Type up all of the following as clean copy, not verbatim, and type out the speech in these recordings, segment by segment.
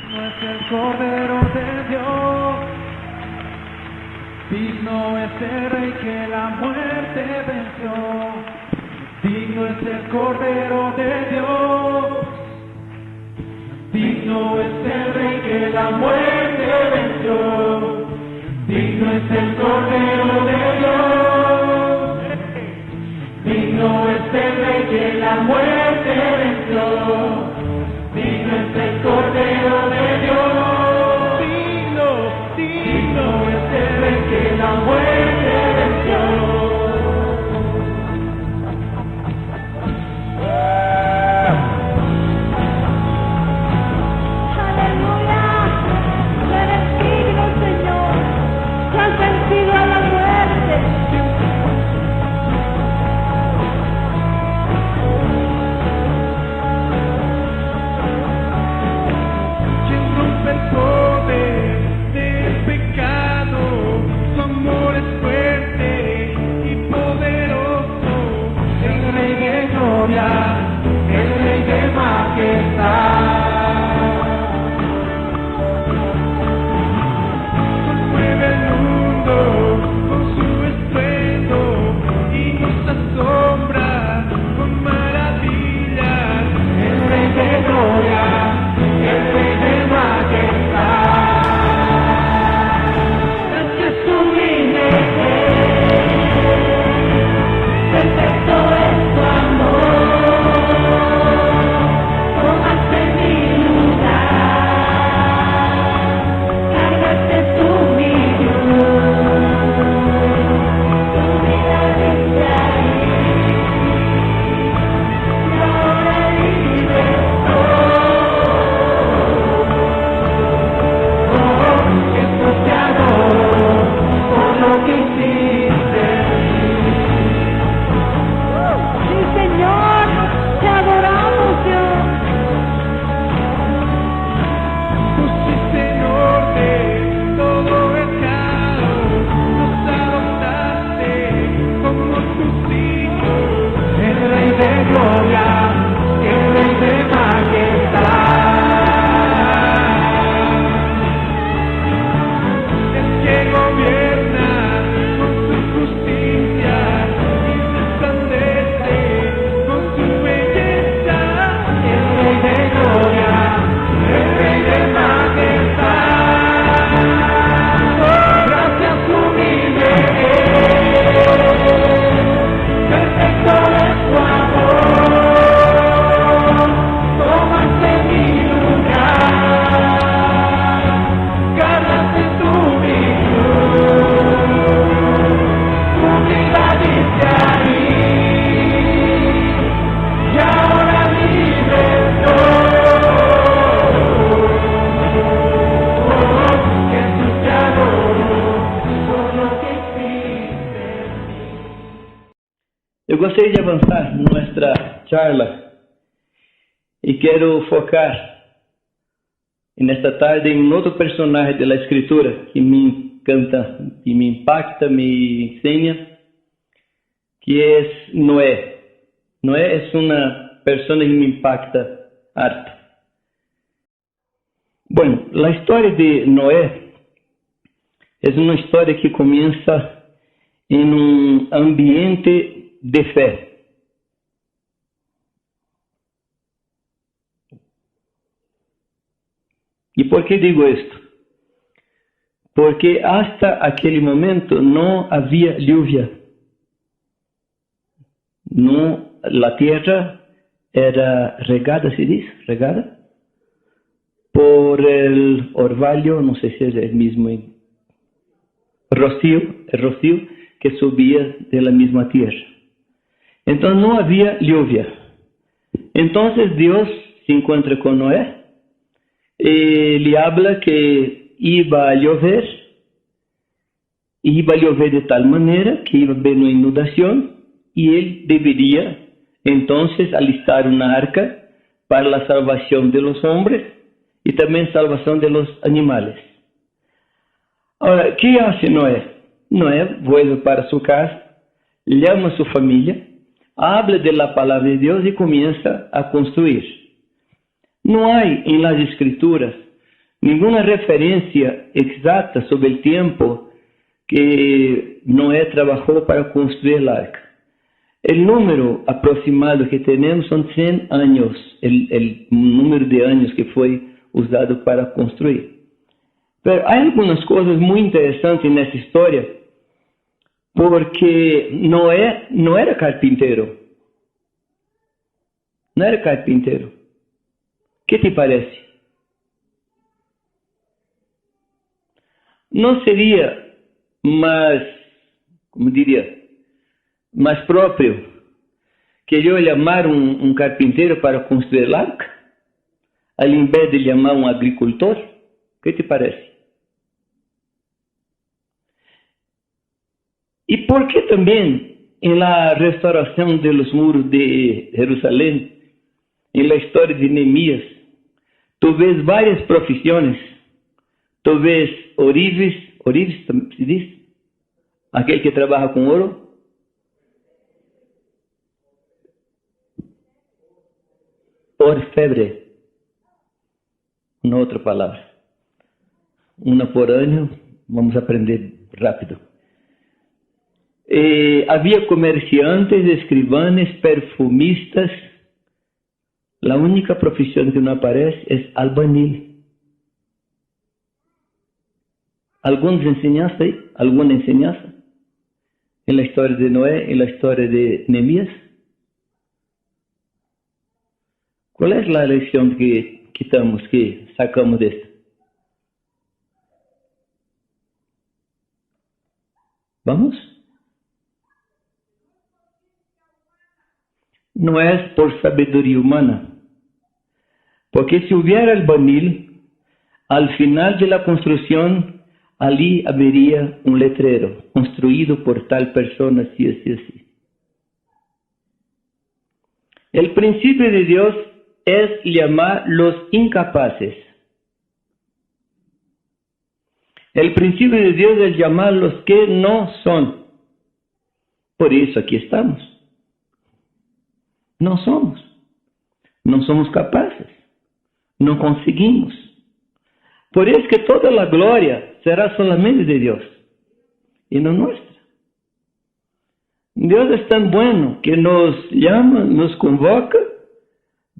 No es el Cordero de Dios, digno es el Rey que la muerte venció. Digno es el Cordero de Dios, digno es el Rey que la muerte venció. Digno es el Cordero de Dios, digno es el Rey que la muerte venció. Digno es el Cordero de Dios, digno es el Rey que la muerte venció. Aleluya, tú eres digno, Señor, tú has vencido a la muerte. Quien rompe el poder del pecado, su amor es fuerte y poderoso. El Rey de gloria, el Rey de majestad. Conmueve el mundo con su estruendo y nos asombra con maravillas. El Rey de gloria, el Rey de majestad. Este es tu ministerio, perfecto es tu amor. Tomaste mi lugar, cargaste tú mi cruz. Tu vida dice ahí, y ahora libre Jesús, te adoro por lo que hiciste. Sí, Señor, te adoramos, Dios. Pusiste en orden todo el caos, nos adoptaste como tus hijos. El Rey de gloria, el Rey de majestad. El que gobierna con su justicia y resplandece con su belleza. El Rey de gloria, el Rey de majestad. Gracias sublime, perfecto es tu amor. Tomaste mi lugar, cargaste tú mi cruz. Tu vida dice ahí, y ahora libre Jesús, te adoro por lo que hiciste en mí. Eu gostaria de avançar nuestra charla y quiero focar en esta tarde en otro personaje de la escritura que me encanta y me impacta, me enseña, que es Noé. Noé es una persona que me impacta harto. Bueno, la historia de Noé es una historia que comienza en un ambiente de fe. ¿Y por qué digo esto? Porque hasta aquel momento no había lluvia. No, la tierra era regada, ¿se dice? Regada por el orvallo, no sé si es el mismo, el rocío que subía de la misma tierra. Entonces no había lluvia. Entonces Dios se encuentra con Noé y le habla que iba a llover de tal manera que iba a haber una inundación y él debería entonces alistar una arca para la salvación de los hombres y también salvación de los animales. Ahora, ¿qué hace Noé? Noé vuelve para su casa, llama a su familia, habla de la palabra de Dios y comienza a construir. No hay en las escrituras ninguna referencia exacta sobre el tiempo que Noé trabajó para construir el arca. El número aproximado que tenemos son 100 años, el número de años que fue usado para construir. Pero hay algunas cosas muy interesantes en esta historia, porque Noé no era carpintero. No era carpintero. ¿Qué te parece? ¿No sería más, como diría, más propio que yo llamar un carpintero para construir el arca, al invés de llamar un agricultor? ¿Qué te parece? ¿Y por qué también en la restauración de los muros de Jerusalén, en la historia de Nehemías, tú ves varias profesiones? Tú ves orives, ¿se dice? Aquel que trabaja con oro. Orfebre, una otra palabra, una por año, vamos a aprender rápido. Había comerciantes, escribanes, perfumistas. La única profesión que no aparece es albañil. ¿Alguna enseñanza ahí? ¿Alguna enseñanza? En la historia de Noé, en la historia de Nehemías. ¿Cuál es la lección que quitamos, que sacamos de esto? ¿Vamos? No es por sabiduría humana. Porque si hubiera albañil, al final de la construcción, allí habría un letrero, construido por tal persona, así, así, así. El principio de Dios es llamar los incapaces. El principio de Dios es llamar los que no son. Por eso aquí estamos. No somos. No somos capaces. No conseguimos. Por eso que toda la gloria será solamente de Dios y no nuestra. Dios es tan bueno que nos llama, nos convoca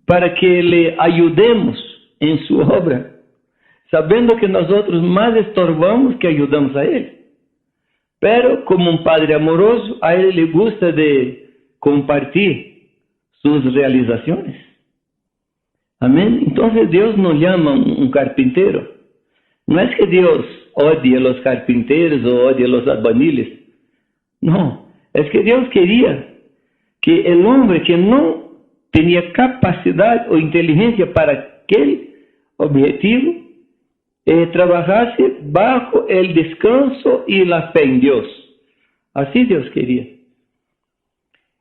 para que le ayudemos en su obra, sabiendo que nosotros más estorbamos que ayudamos a Él. Pero como un Padre amoroso, a Él le gusta de compartir sus realizaciones. Amén. Entonces Dios nos llama un carpintero. No es que Dios odie a los carpinteros o odie a los albañiles. No, es que Dios quería que el hombre que no tenía capacidad o inteligencia para aquel objetivo, trabajase bajo el descanso y la fe en Dios. Así Dios quería.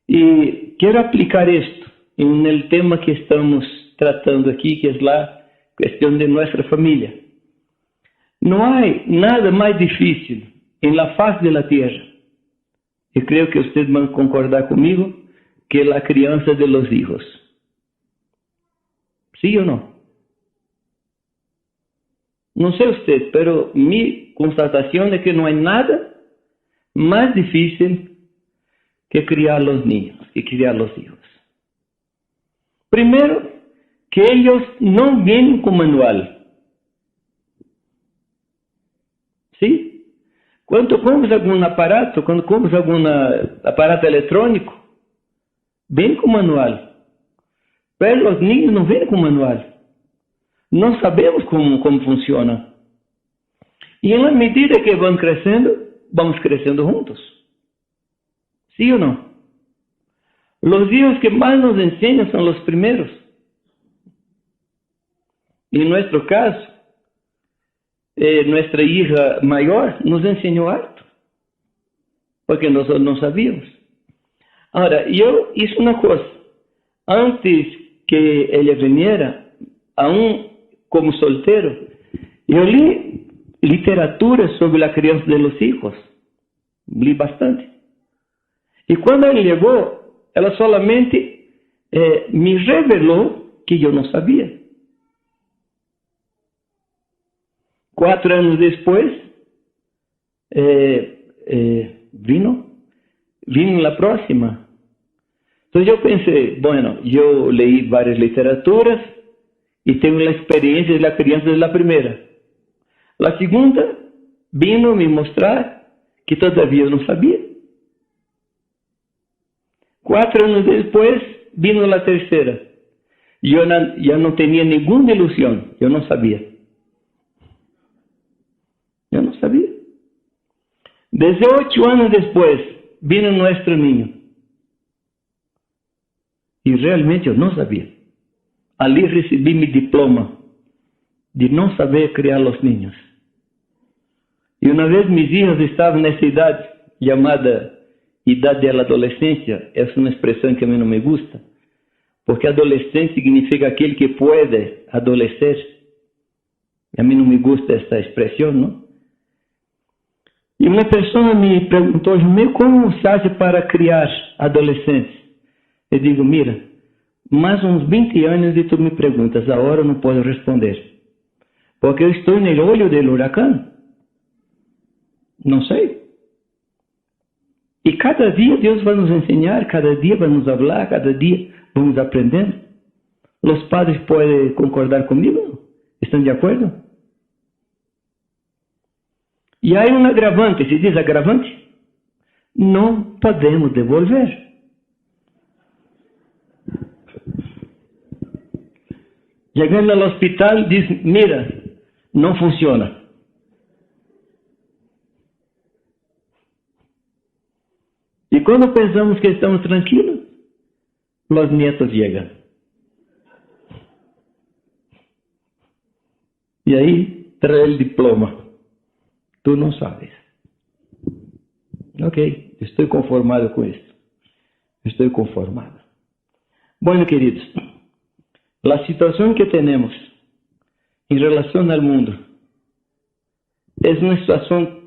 Y quiero aplicar esto en el tema que estamos tratando aquí, que es la cuestión de nuestra familia. No hay nada más difícil en la faz de la tierra, y creo que ustedes van a concordar conmigo, que la crianza de los hijos. ¿Sí o no? No sé usted, pero mi constatación es que no hay nada más difícil que criar los niños, que criar los hijos. Primero, que ellos no vienen con manual. ¿Sí? Cuando compras algún aparato, cuando compras algún aparato electrónico, ven con manual. Pero los niños no vienen con manual. No sabemos cómo funciona. Y en la medida que van creciendo, vamos creciendo juntos. ¿Sí o no? Los hijos que más nos enseñan son los primeros. En nuestro caso, nuestra hija mayor nos enseñó harto, porque nosotros no sabíamos. Ahora, yo hice una cosa. Antes que ella viniera, aún como soltero, yo leí literatura sobre la crianza de los hijos. Leí bastante. Y cuando ella llegó, ella solamente me reveló que yo no sabía. 4 años después, vino la próxima. Entonces yo pensé, bueno, yo leí varias literaturas y tengo la experiencia de la crianza de la primera. La segunda vino a me mostrar que todavía no sabía. 4 años después vino la tercera. Yo ya no tenía ninguna ilusión, yo no sabía. Yo no sabía. Desde 8 años después vino nuestro niño. Y realmente yo no sabía. Ali recibí mi diploma de no saber criar los niños. Y una vez mis hijos estaban en esa edad llamada edad de la adolescencia. Es una expresión que a mí no me gusta. Porque adolescente significa aquel que puede adolecer. A mí no me gusta esta expresión, ¿no? Y una persona me preguntó, ¿cómo se hace para criar adolescentes? Eu digo, mira, mais uns 20 anos e tu me perguntas, agora eu não posso responder. Porque eu estou no olho do huracão. Não sei. E cada dia Deus vai nos ensinar, cada dia vai nos falar, cada dia vamos aprendendo. Os padres podem concordar comigo? Estão de acordo? E há um agravante, se diz agravante? Não podemos devolver. Chegando ao hospital, diz, mira, não funciona. E quando pensamos que estamos tranquilos, os netos chegam. E aí, traz o diploma. Tu não sabes. Ok, estou conformado com isso. Estou conformado. Bueno, queridos, a situação que temos em relação ao mundo é uma situação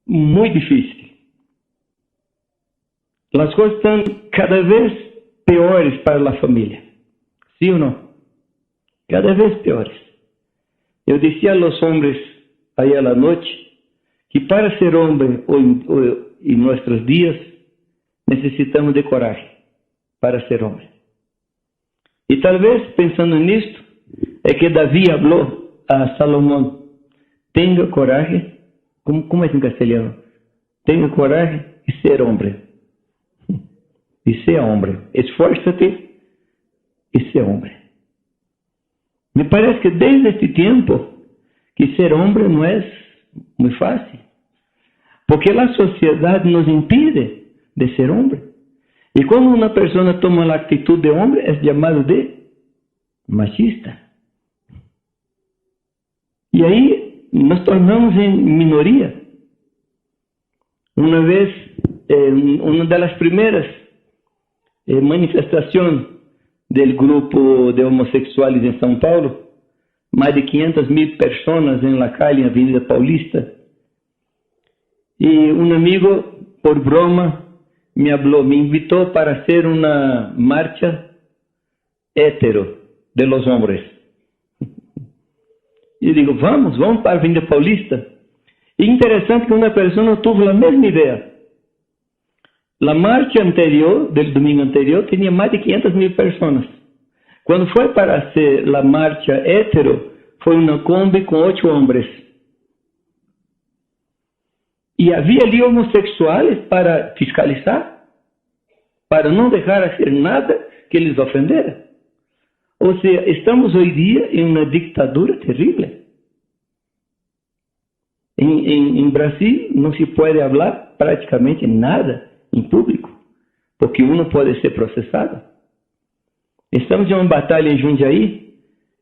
muito difícil. As coisas estão cada vez piores para a família. ¿Sí ou não? Cada vez piores. Eu dizia aos homens aí à noite que para ser homem em nossos dias necessitamos de coragem para ser homem. E talvez pensando nisto é que Davi falou a Salomão: tenha coragem, como é em castelhano? Tenha coragem e ser homem. E ser homem. Esforça-te e ser homem. Me parece que desde este tempo que ser homem não é muito fácil. Porque a sociedade nos impide de ser homem. E quando uma pessoa toma a atitude de homem, é chamado de machista. E aí nos tornamos em minoria. Uma vez, uma das primeiras manifestações do grupo de homossexuais em São Paulo, mais de 500,000 pessoas em la calle, em Avenida Paulista. E um amigo, por broma, me invitou para hacer uma marcha hétero de los hombres. E digo, vamos para a Avenida Paulista. E interessante que uma pessoa teve a mesma ideia. A marcha anterior, do domingo anterior, tinha mais de 500,000 pessoas. Quando foi para ser a marcha hétero, foi uma Kombi com 8 homens. E havia ali homossexuais para fiscalizar, para não deixar hacer nada que lhes ofendera. Ou seja, estamos hoje dia em uma ditadura terrível. Em Brasil não se pode falar praticamente nada em público, porque uno pode ser processado. Estamos em uma batalha em Jundiaí,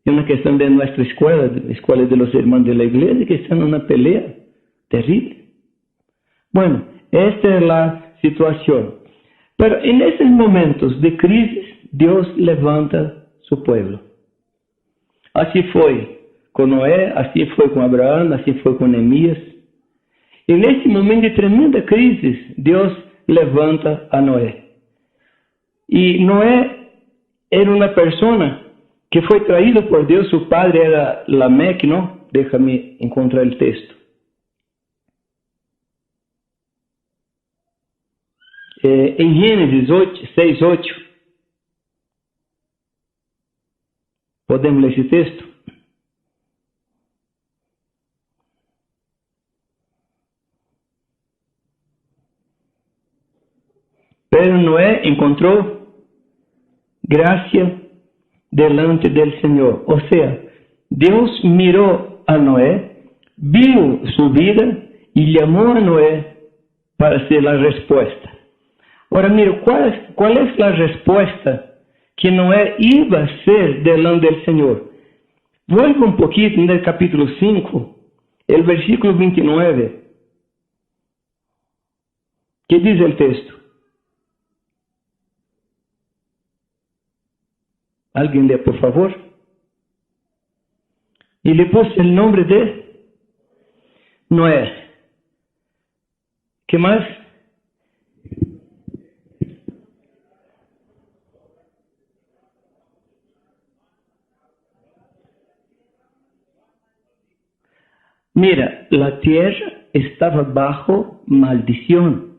em uma questão de nossa escola de los hermanos de la iglesia, que estão numa pelea terrível. Bueno, esta é a situação. Pero en esses momentos de crisis, Deus levanta su pueblo. Assim foi com Noé, assim foi com Abraão, assim foi com Neemias. E nesse momento de tremenda crise, Deus levanta a Noé. E Noé era uma pessoa que fue traído por Dios. Su padre era Lamec, ¿no? Déjame encontrar el texto. En Génesis 6:8. Podemos leer esse texto? Pero Noé encontró gracia delante del Señor. O sea, Dios miró a Noé, vio su vida y llamó a Noé para ser la respuesta. Ahora mira, ¿cuál es la respuesta que Noé iba a hacer delante del Señor? Vuelva un poquito en el capítulo 5, el versículo 29. ¿Qué dice el texto? ¿Alguien lee, por favor? Y le puse el nombre de Noé. ¿Qué más? Mira, la tierra estaba bajo maldición.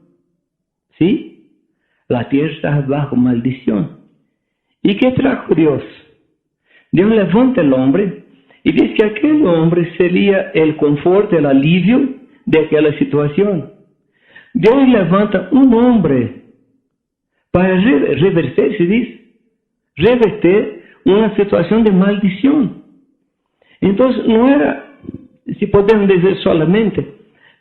¿Sí? La tierra estaba bajo maldición. ¿Y qué trajo Dios? Dios levanta al hombre y dice que aquel hombre sería el confort, el alivio de aquella situación. Dios levanta un hombre para reverter, se dice, reverter una situación de maldición. Entonces no era, si podemos decir solamente,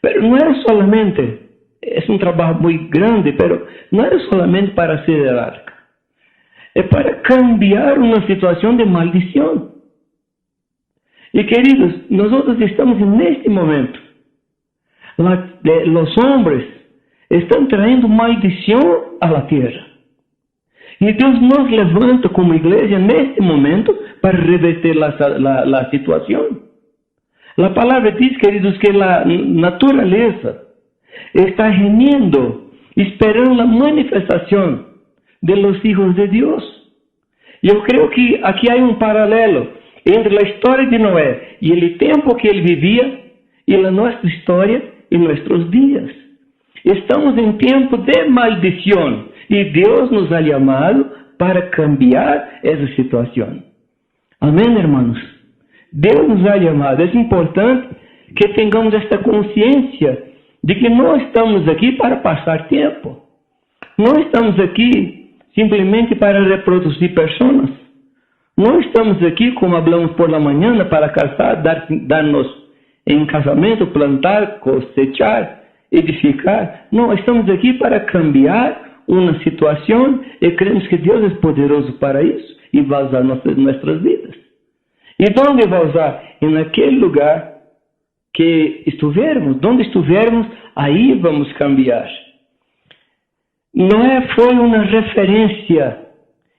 pero no era solamente, es un trabajo muy grande, pero no era solamente para hacer el arca. Es para cambiar una situación de maldición. Y queridos, nosotros estamos en este momento. Los hombres están trayendo maldición a la tierra. Y Dios nos levanta como iglesia en este momento para revertir la situación. La palabra dice, queridos, que la naturaleza está gemiendo, esperando la manifestación de los hijos de Dios. Yo creo que aquí hay un paralelo entre la historia de Noé y el tiempo que él vivía y la nuestra historia y nuestros días. Estamos en tiempo de maldición y Dios nos ha llamado para cambiar esa situación. Amén, hermanos. Deus nos ha llamado. Es importante que tengamos esta conciencia de que no estamos aquí para pasar tiempo. No estamos aquí simplesmente para reproducir personas. No estamos aquí, como hablamos por la mañana, para casar, darnos en casamento, plantar, cosechar, edificar. No, estamos aquí para cambiar una situación y creemos que Dios es poderoso para eso y va a usar nuestras vidas. ¿Y dónde va a usar? En aquel lugar que estuviéramos. Donde estuviéramos, ahí vamos a cambiar. Noé fue una referencia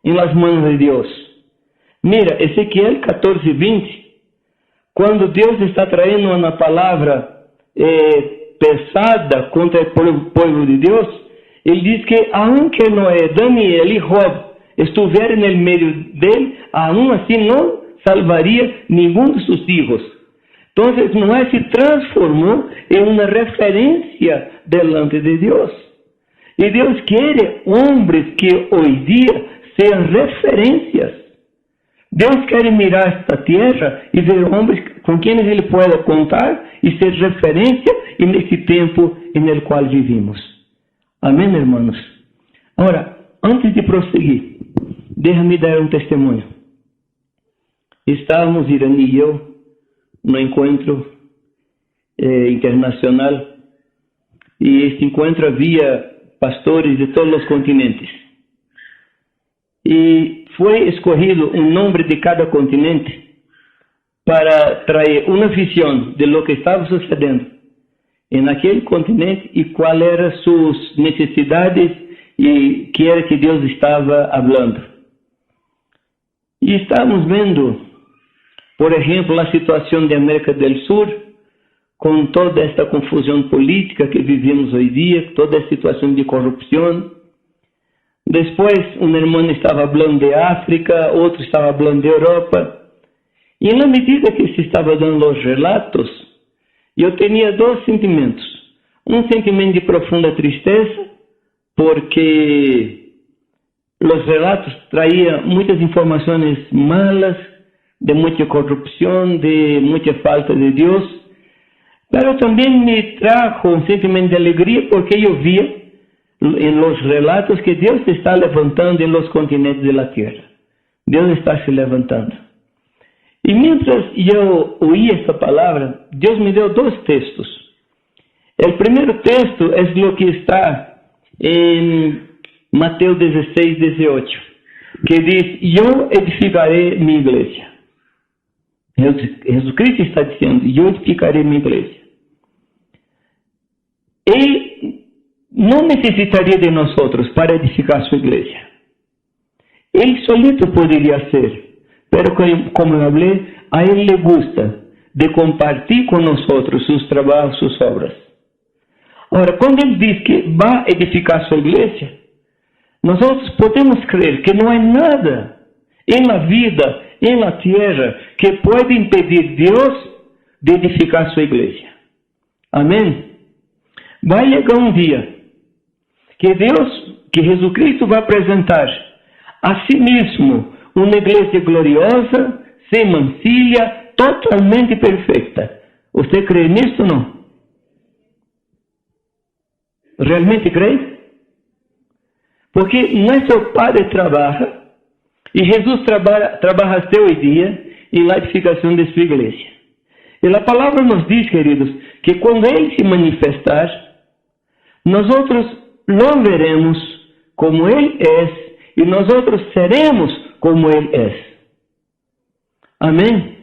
en las manos de Dios. Mira, Ezequiel 14:20, cuando Dios está trayendo una palabra pesada contra el pueblo de Dios, Él dice que aunque Noé, Daniel y Job estuvieran en el medio de él, aún así no salvaría ninguno de sus hijos. Entonces Noé se transformó en una referencia delante de Dios. Y Dios quiere hombres que hoy día sean referencias. Dios quiere mirar esta tierra y ver hombres con quienes Él pueda contar y ser referencia en este tiempo en el cual vivimos. Amén, hermanos. Ahora, antes de proseguir, déjame dar un testimonio. Estávamos, Irán y yo, en un encuentro internacional, y este encuentro había pastores de todos los continentes. Y fue escogido un nombre de cada continente para traer una visión de lo que estaba sucediendo en aquel continente y cuáles eran sus necesidades y qué era que Dios estaba hablando. Y estábamos viendo, por ejemplo, la situación de América del Sur, con toda esta confusión política que vivimos hoy día, toda a situação de corrupção. Después un hermano estaba hablando de África, otro estaba hablando de Europa. Y en la medida que se estaba dando los relatos, yo tenía dos sentimientos. Un sentimiento de profunda tristeza, porque los relatos traían muchas informaciones malas, de mucha corrupción, de mucha falta de Dios. Pero también me trajo un sentimiento de alegría, porque yo vi en los relatos que Dios se está levantando en los continentes de la tierra. Dios está se levantando. Y mientras yo oí esta palabra, Dios me dio dos textos. El primer texto es lo que está en Mateo 16, 18, que dice, yo edificaré mi iglesia. Jesucristo está diciendo, yo edificaré mi iglesia. Él no necesitaría de nosotros para edificar su iglesia. Él solito podría hacer. Pero como hablé, a Él le gusta de compartir con nosotros sus trabajos, sus obras. Ahora, cuando Él dice que va a edificar su iglesia, nosotros podemos creer que no hay nada en la vida, en la tierra, que pueda impedir Dios de edificar su iglesia. Amén. Va a llegar un día que Jesucristo va a presentar a sí mismo una iglesia gloriosa, sem mancilla, totalmente perfecta. ¿Usted cree en esto o no? ¿Realmente cree? Porque nuestro Padre trabaja, y Jesús trabaja hasta hoy día en la edificación de su iglesia. Y la palabra nos dice, queridos, que cuando Él se manifestar, nosotros lo veremos como Él es, y nosotros seremos como Él es. Amén.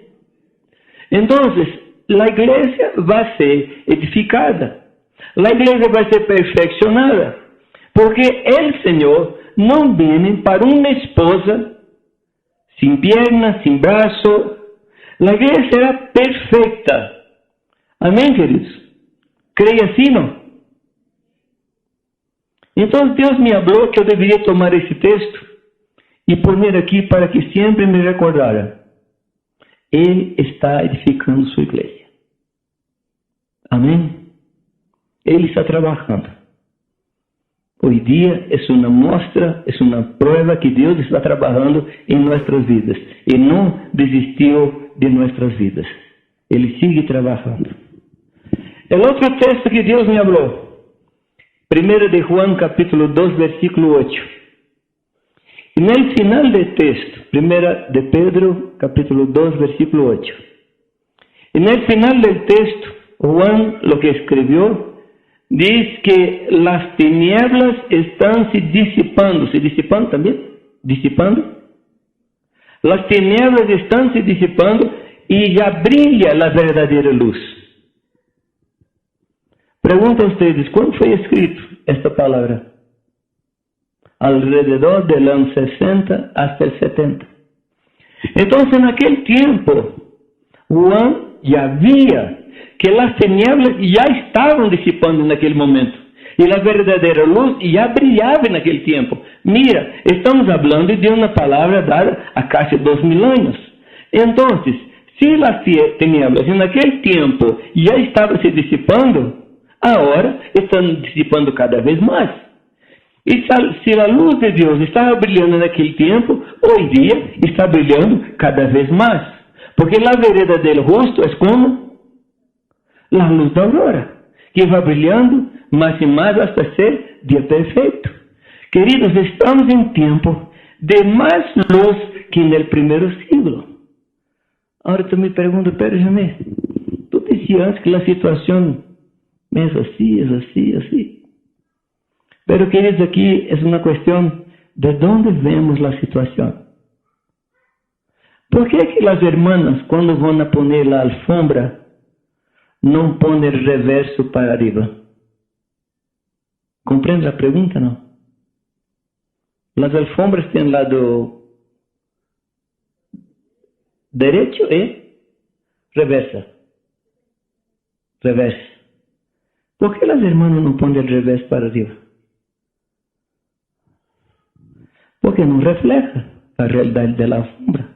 Entonces, la iglesia va a ser edificada. La iglesia va a ser perfeccionada. Porque el Señor no viene para una esposa sin piernas, sin brazo. La iglesia será perfecta. Amén, queridos. ¿Cree así, no? Entonces Dios me habló que yo debería tomar ese texto y poner aquí para que siempre me recordara. Él está edificando su iglesia. Amén. Él está trabajando. Hoy día es una muestra, es una prueba que Dios está trabajando en nuestras vidas. Y no desistió de nuestras vidas. Él sigue trabajando. El otro texto que Dios me habló. 1 de Juan capítulo 2, versículo 8. En el final del texto, 1 de Pedro capítulo 2, versículo 8. En el final del texto, Juan lo que escribió, dice que las tinieblas están se disipando también, disipando. Las tinieblas están se disipando y ya brilla la verdadera luz. Pregunto a ustedes, ¿cuándo fue escrito esta palabra? Alrededor del año 60 hasta el 70. Entonces, en aquel tiempo, Juan ya via que las tinieblas ya estaban disipando en aquel momento. Y la verdadera luz ya brillaba en aquel tiempo. Mira, estamos hablando de una palabra dada a casi 2000 años. Entonces, si las tinieblas en aquel tiempo ya estaban se disipando, ahora están disipando cada vez más. Y si la luz de Dios estaba brillando en aquel tiempo, hoy día está brillando cada vez más. Porque la vereda del justo es como la luz da aurora, que va brillando más y más hasta ser día perfecto. Queridos, estamos en tiempo de más luz que en el primer siglo. Ahora tú me preguntas, pero Jaime, tú decías antes que la situación es así. Pero queridos, aquí es una cuestión de dónde vemos la situación. ¿Por qué que las hermanas, cuando van a poner la alfombra, no ponen el reverso para arriba? ¿Comprende la pregunta, no? Las alfombras tienen lado derecho y reversa. Reverso. ¿Por qué las hermanas no ponen el reverso para arriba? porque não refleja a realidade da alfombra.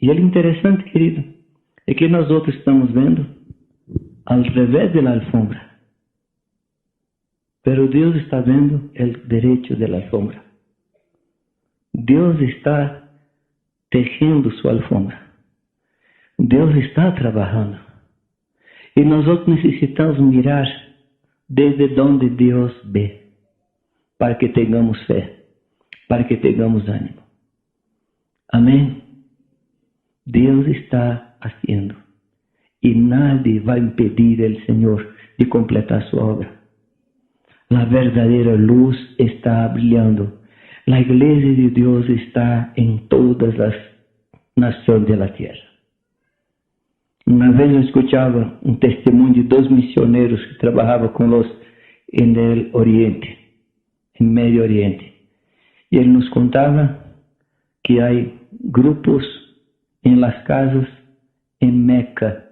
E o interessante, querido, é que nós outros estamos vendo ao revés da alfombra. Pero Deus está vendo o direito da alfombra. Deus está tejendo sua alfombra. Deus está trabalhando. E nós outros necessitamos mirar desde onde Deus vê, para que tenhamos fé, para que tenhamos ânimo. Amém? Deus está fazendo. E nada vai impedir o Senhor de completar sua obra. A verdadeira luz está brilhando. A igreja de Deus está em todas as nações da terra. Uma vez eu escutava um testemunho de 2 missionários que trabalhavam conosco no Oriente, em Médio Oriente. E ele nos contava que há grupos em las casas em Meca.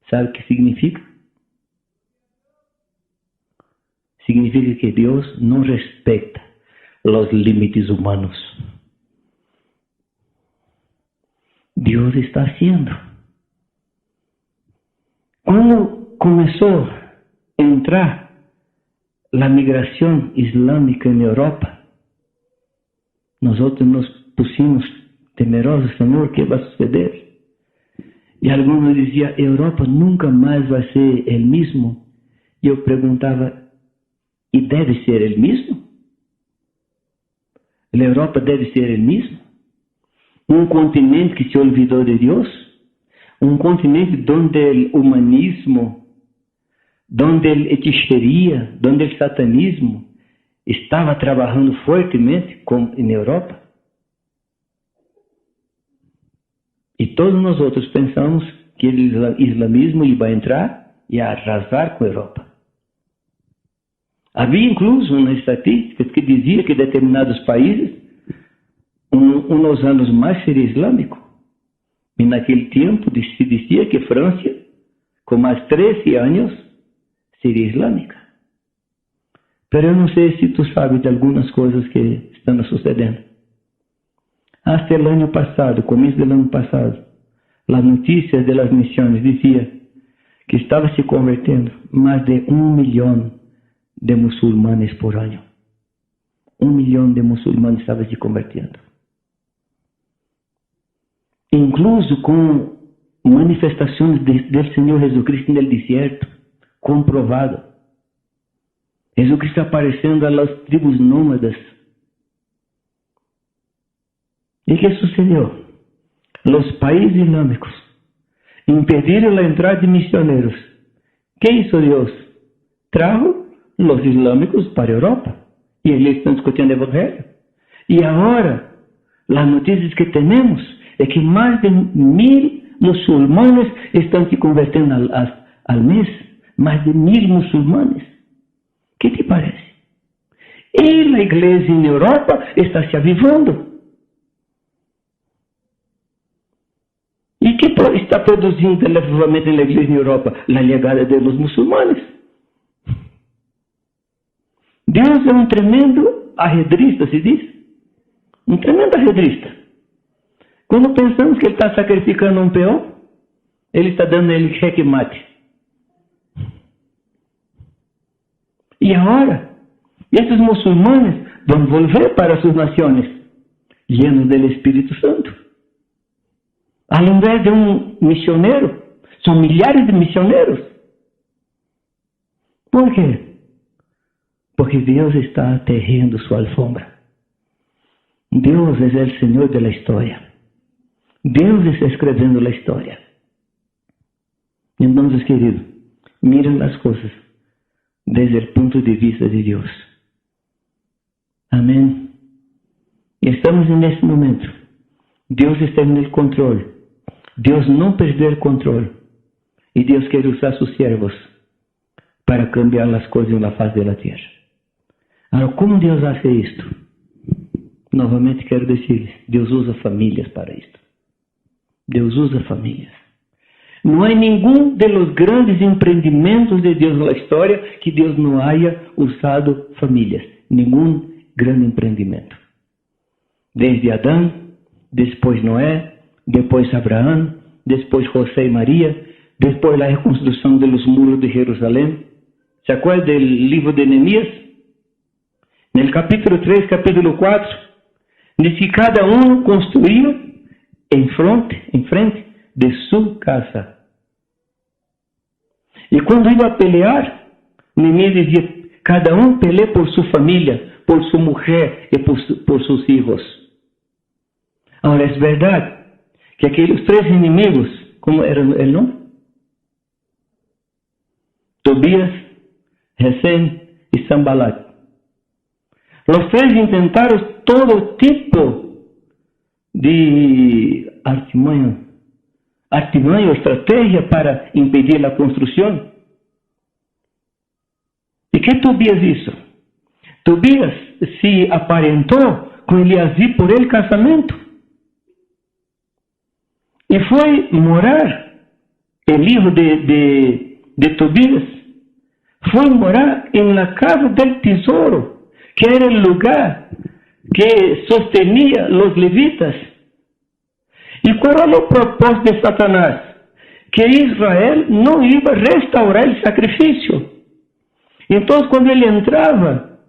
¿Sabe o que significa? Significa que Deus não respeita os limites humanos. Deus está haciendo. Quando começou a entrar a migração islâmica na Europa, nós outros nos pusimos temerosos, Senhor, o que vai suceder? E alguns diziam, a Europa nunca mais vai ser o mesmo. E eu perguntava, e deve ser o mesmo? A Europa deve ser o mesmo? Um continente que se olvidou de Deus? Um continente onde o humanismo, onde a hechiceria, onde o satanismo estava trabalhando fortemente como na Europa? E todos nós outros pensamos que o islamismo ia entrar e arrasar com a Europa. Havia incluso uma estatística que dizia que determinados países, uns anos mais seria islâmico. E naquele tempo se dizia que França, com mais 13 anos, seria islâmica. Mas eu não sei se tu sabes de algumas coisas que estão sucedendo. Até o ano passado, começo do ano passado, as notícias das missões diziam que estava se convertendo mais de 1 milhão de muçulmanos por ano. 1 milhão de muçulmanos estavam se convertendo. Incluso com manifestações do Senhor Jesus Cristo no deserto, comprovado. Jesus Cristo aparecendo às tribos nômadas. E o que sucedeu? Os países islâmicos impediram a entrada de missioneiros. Que hizo Deus? Trajo os islâmicos para a Europa. E eles estão discutindo o Evangelho. E agora, as notícias que temos é que mais de 1.000 muçulmanos estão se convertendo ao mês. Mais de 1.000 muçulmanos. Que te parece? E a igreja na Europa está se avivando. E que está produzindo o avivamento na igreja na Europa? A chegada dos muçulmanos. Deus é um tremendo arredrista, se diz? Um tremendo arredrista. Quando pensamos que Ele está sacrificando um peão, Ele está dando ele checkmate. E agora, esses muçulmanos vão voltar para suas nações, llenos do Espírito Santo. Ao invés de um missionário, são milhares de missionários. Por quê? Porque Deus está tejendo sua alfombra. Deus é o Senhor da história. Deus está escrevendo a história. Então, queridos, miren as coisas desde o ponto de vista de Deus. Amém? Estamos nesse momento. Deus está no controle. Deus não perdeu o controle. E Deus quer usar seus servos para cambiar as coisas na face da terra. Agora, como Deus faz isto? Novamente quero dizer-lhes, Deus usa famílias para isto. Deus usa famílias. No hay ningún de los grandes emprendimientos de Dios en la historia que Dios no haya usado familias. Ningún gran emprendimiento. Desde Adán, después Noé, después Abraham, después José y María, después la reconstrucción de los muros de Jerusalén. ¿Se acuerdan del libro de Nehemías? En el capítulo 3, capítulo 4, dice que cada uno construía en frente de su casa. Y cuando iba a pelear, Nehemías decía, cada uno pelea por su familia, por su mujer y por sus hijos. Ahora, es verdad que aquellos tres enemigos, ¿cómo era el nombre? Tobías, Gesem y Sanbalat. Los tres intentaron todo tipo de artimaña, estrategia para impedir la construcción. ¿Y qué Tobías hizo? Tobías se aparentó con Eliasí por el casamiento. Y fue morar, el hijo de Tobías, fue morar en la casa del tesoro, que era el lugar que sostenía los levitas. ¿Y cuál era el propósito de Satanás? Que Israel no iba a restaurar el sacrificio. Entonces, cuando él entraba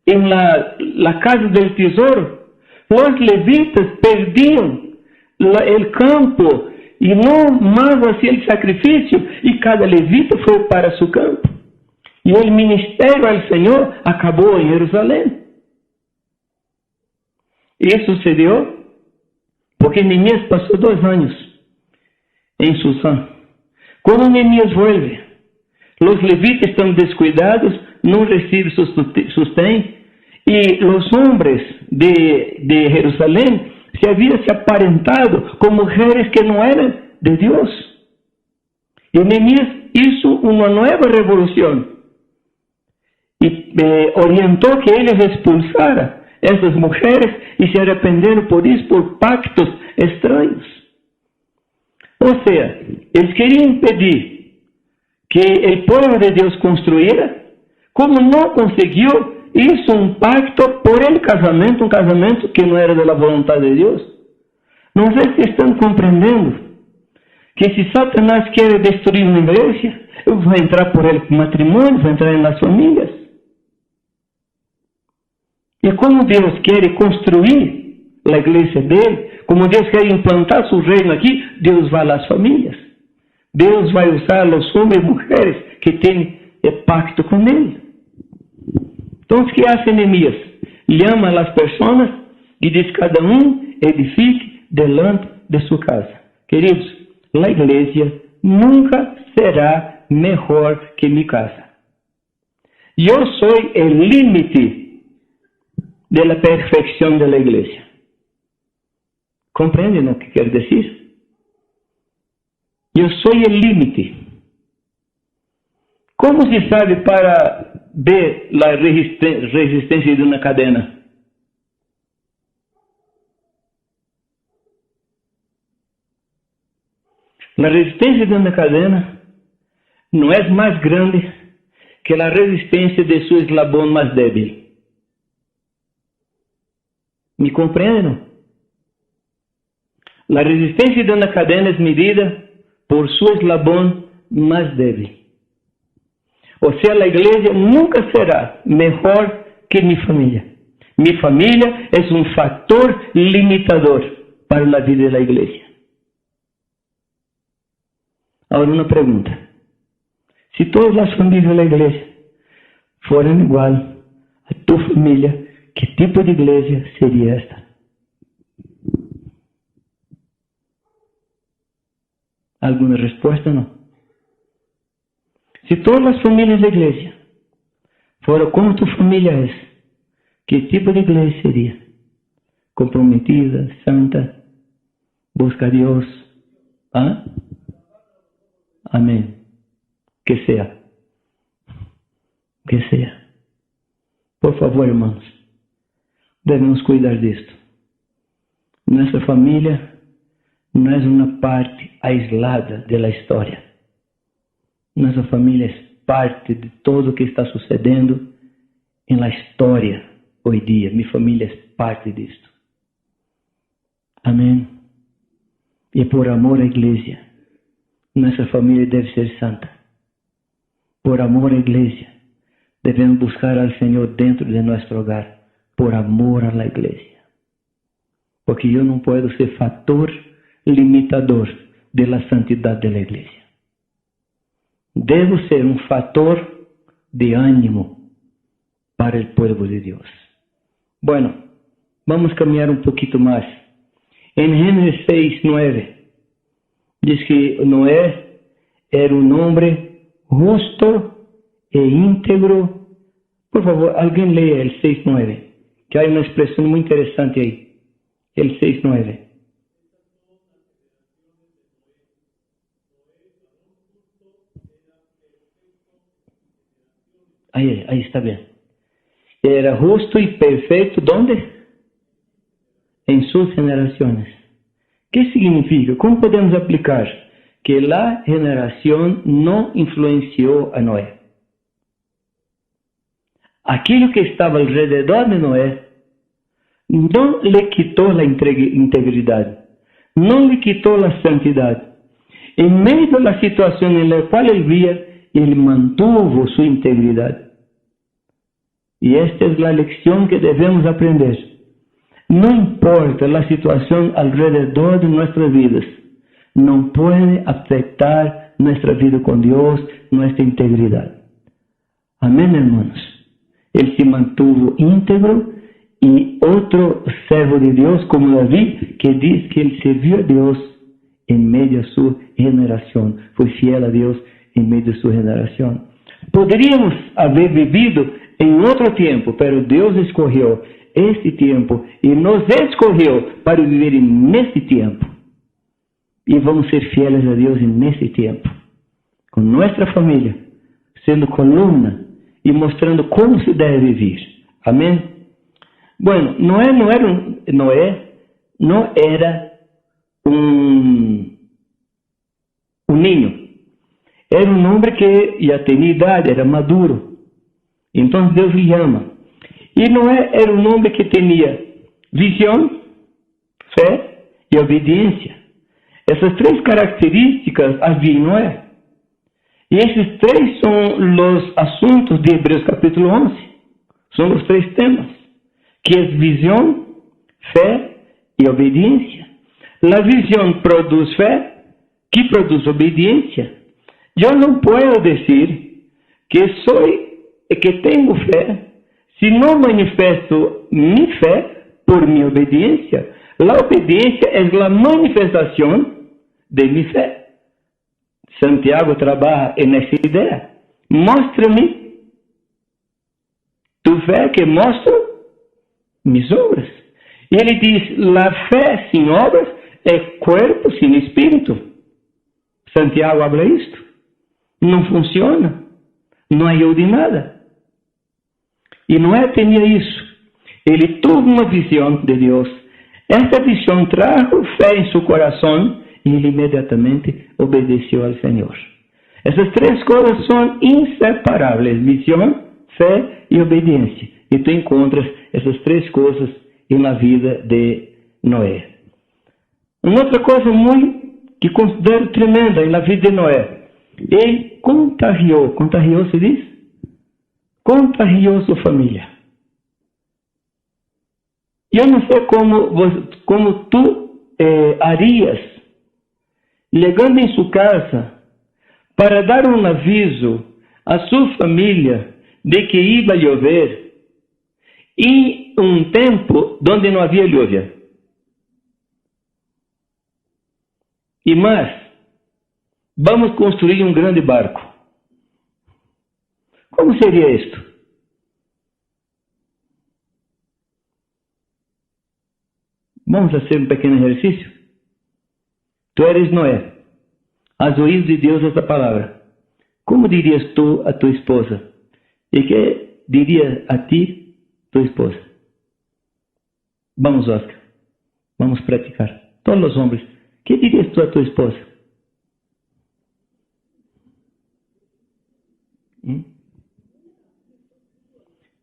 en la casa del tesoro, los levitas perdían el campo y no más hacía el sacrificio, y cada levita fue para su campo. Y el ministerio al Señor acabó en Jerusalén. Y eso sucedió porque Nehemías pasó 2 años en Susán. Cuando Nehemías vuelve, los levitas están descuidados, no reciben sustento, y los hombres de Jerusalén se habían aparentado con mujeres que no eran de Dios. Y Nehemías hizo una nueva revolución y orientó que ellos expulsaran esas mujeres y se arrependieron por eso, por pactos extraños. O sea, ellos querían impedir que el pueblo de Dios construyera. Como no consiguió, hizo un pacto por el casamiento, un casamiento que no era de la voluntad de Dios. No sé si están comprendiendo que si Satanás quiere destruir una iglesia, va a entrar por el matrimonio, va a entrar en las familias. Y como Dios quiere construir la iglesia de Él, como Dios quiere implantar su reino aquí, Dios va a las familias. Dios va a usar a los hombres y mujeres que tienen el pacto con Él. Entonces, ¿qué hace Nehemías? Llama a las personas y dice, cada uno edifique delante de su casa. Queridos, la iglesia nunca será mejor que mi casa. Yo soy el límite de la perfección de la iglesia. ¿Comprenden lo que quiero decir? Yo soy el límite. ¿Cómo se sabe para ver la resistencia de una cadena? La resistencia de una cadena no es más grande que la resistencia de su eslabón más débil. ¿Me comprenden? La resistencia de una cadena es medida por su eslabón más débil. O sea, la iglesia nunca será mejor que mi familia. Mi familia es un factor limitador para la vida de la iglesia. Ahora una pregunta. Si todas las familias de la iglesia fueran igual a tu familia, ¿qué tipo de iglesia sería esta? ¿Alguna respuesta? No. Si todas las familias de la iglesia fueran como tu familia es, ¿qué tipo de iglesia sería? Comprometida, santa, busca a Dios. ¿Ah? Amén. Que sea. Que sea. Por favor, hermanos, debemos cuidar de esto. Nuestra familia no es una parte aislada de la historia. Nuestra familia es parte de todo lo que está sucediendo en la historia hoy día. Mi familia es parte de esto. Amén. Y por amor a la iglesia, nuestra familia debe ser santa. Por amor a la iglesia, debemos buscar al Señor dentro de nuestro hogar. Por amor a la iglesia. Porque yo no puedo ser factor limitador de la santidad de la iglesia. Debo ser un factor de ánimo para el pueblo de Dios. Bueno, vamos a caminar un poquito más. En Génesis 6:9, dice que Noé era un hombre justo e íntegro. Por favor, alguien lea el 6:9, que hay una expresión muy interesante ahí. El 6:9. Ahí está bien. Era justo y perfecto, ¿dónde? En sus generaciones. ¿Qué significa? ¿Cómo podemos aplicar que la generación no influenció a Noé? Aquello que estaba alrededor de Noé no le quitó la integridad, no le quitó la santidad. En medio de la situación en la cual él vivía, él mantuvo su integridad. Y esta es la lección que debemos aprender. No importa la situación alrededor de nuestras vidas, no puede afectar nuestra vida con Dios, nuestra integridad. Amén, hermanos. Él se mantuvo íntegro, y otro servo de Dios como David, que dice que él sirvió a Dios en medio de su generación, fue fiel a Dios en medio de su generación. Podríamos haber vivido en otro tiempo, pero Dios escogió este tiempo y nos escogió para vivir en este tiempo. Y vamos a ser fieles a Dios en este tiempo, con nuestra familia, siendo columna y mostrando cómo se debe vivir. Amén. Bueno, Noé no era un niño. Era un hombre que ya tenía edad, era maduro. Entonces Dios le llama. Y Noé era un hombre que tenía visión, fe y obediencia. Esas tres características había en Noé. Y esos tres son los asuntos de Hebreos capítulo 11. Son los tres temas, que es visión, fe y obediencia. La visión produce fe, que produce obediencia. Yo no puedo decir que tengo fe si no manifiesto mi fe por mi obediencia. La obediencia es la manifestación de mi fe. Santiago trabaja en esa idea. Muéstrame tu fe que muestro mis obras. Y él dice, la fe sin obras es cuerpo sin espíritu. Santiago habla esto. No funciona. No ayuda en nada. Y Noé tenía eso. Él tuvo una visión de Dios. Esta visión trajo fe en su corazón y él inmediatamente obedeció al Señor. Esas tres cosas son inseparables: visión, fe y obediencia. Y tú encuentras esas tres cosas en la vida de Noé. Una otra cosa que considero tremenda en la vida de Noé: él contagió se dice, contagió su familia. Yo no sé cómo tú harías, llegando en su casa, para dar un aviso a su familia de que iba a llover, y un tiempo donde no había lluvia. Y más, vamos a construir un grande barco. ¿Cómo sería esto? Vamos a hacer un pequeño ejercicio. Tú eres Noé. Has oído de Dios esta palabra. ¿Cómo dirías tú a tu esposa? ¿Y qué diría a ti tu esposa? Vamos, Oscar. Vamos a practicar. Todos los hombres. ¿Qué dirías tú a tu esposa?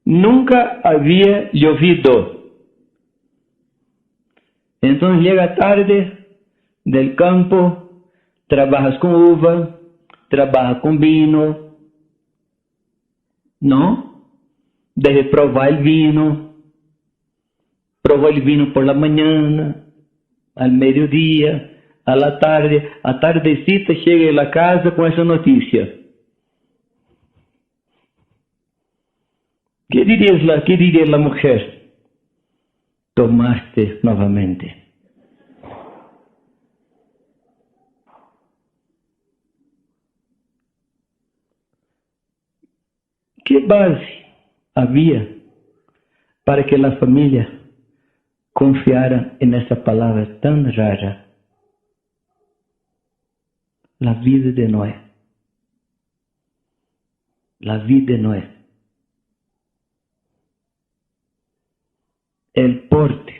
Nunca había llovido. Entonces llega tarde del campo, trabajas con uva, trabajas con vino, ¿no? Debe probar el vino, prueba el vino por la mañana, al mediodía, a la tarde, a tardecita llega a la casa con esa noticia. ¿Qué diría la mujer? Tomaste nuevamente. ¿Qué base había para que la familia confiara en esa palabra tan rara? La vida de Noé. La vida de Noé. El porte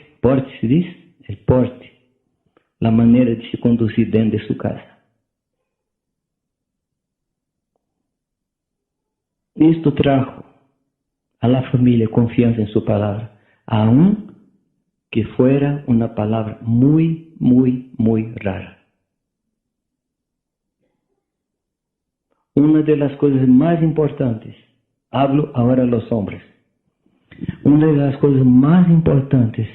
se dice, el porte, la manera de se conducir dentro de su casa. Esto trajo a la familia confianza en su palabra, aun que fuera una palabra muy, muy, muy rara. Una de las cosas más importantes, hablo ahora a los hombres, una de las cosas más importantes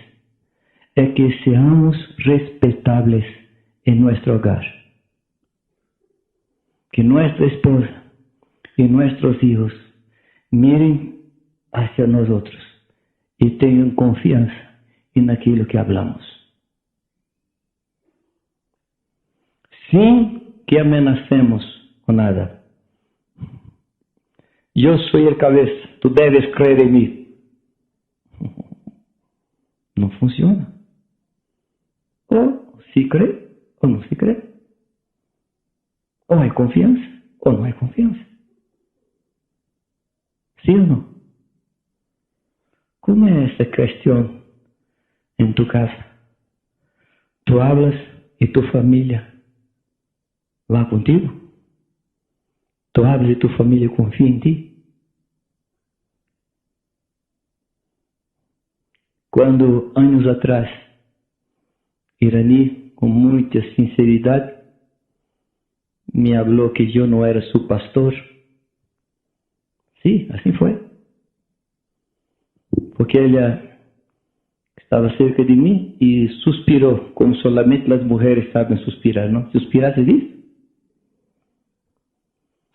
es que seamos respetables en nuestro hogar. Que nuestra esposa y nuestros hijos miren hacia nosotros y tengan confianza en aquello que hablamos. Sin que amenacemos con nada. Yo soy el cabeza, tú debes creer en mí. No funciona. O sí cree o no se cree. O hay confianza o no hay confianza. ¿Sí o no? ¿Cómo es esta cuestión en tu casa? Tú hablas y tu familia va contigo. Tú hablas y tu familia confía en ti. Cuando años atrás, Iraní, con mucha sinceridad, me habló que yo no era su pastor. Sí, así fue. Porque ella estaba cerca de mí y suspiró, como solamente las mujeres saben suspirar, ¿no? Suspirar se dice.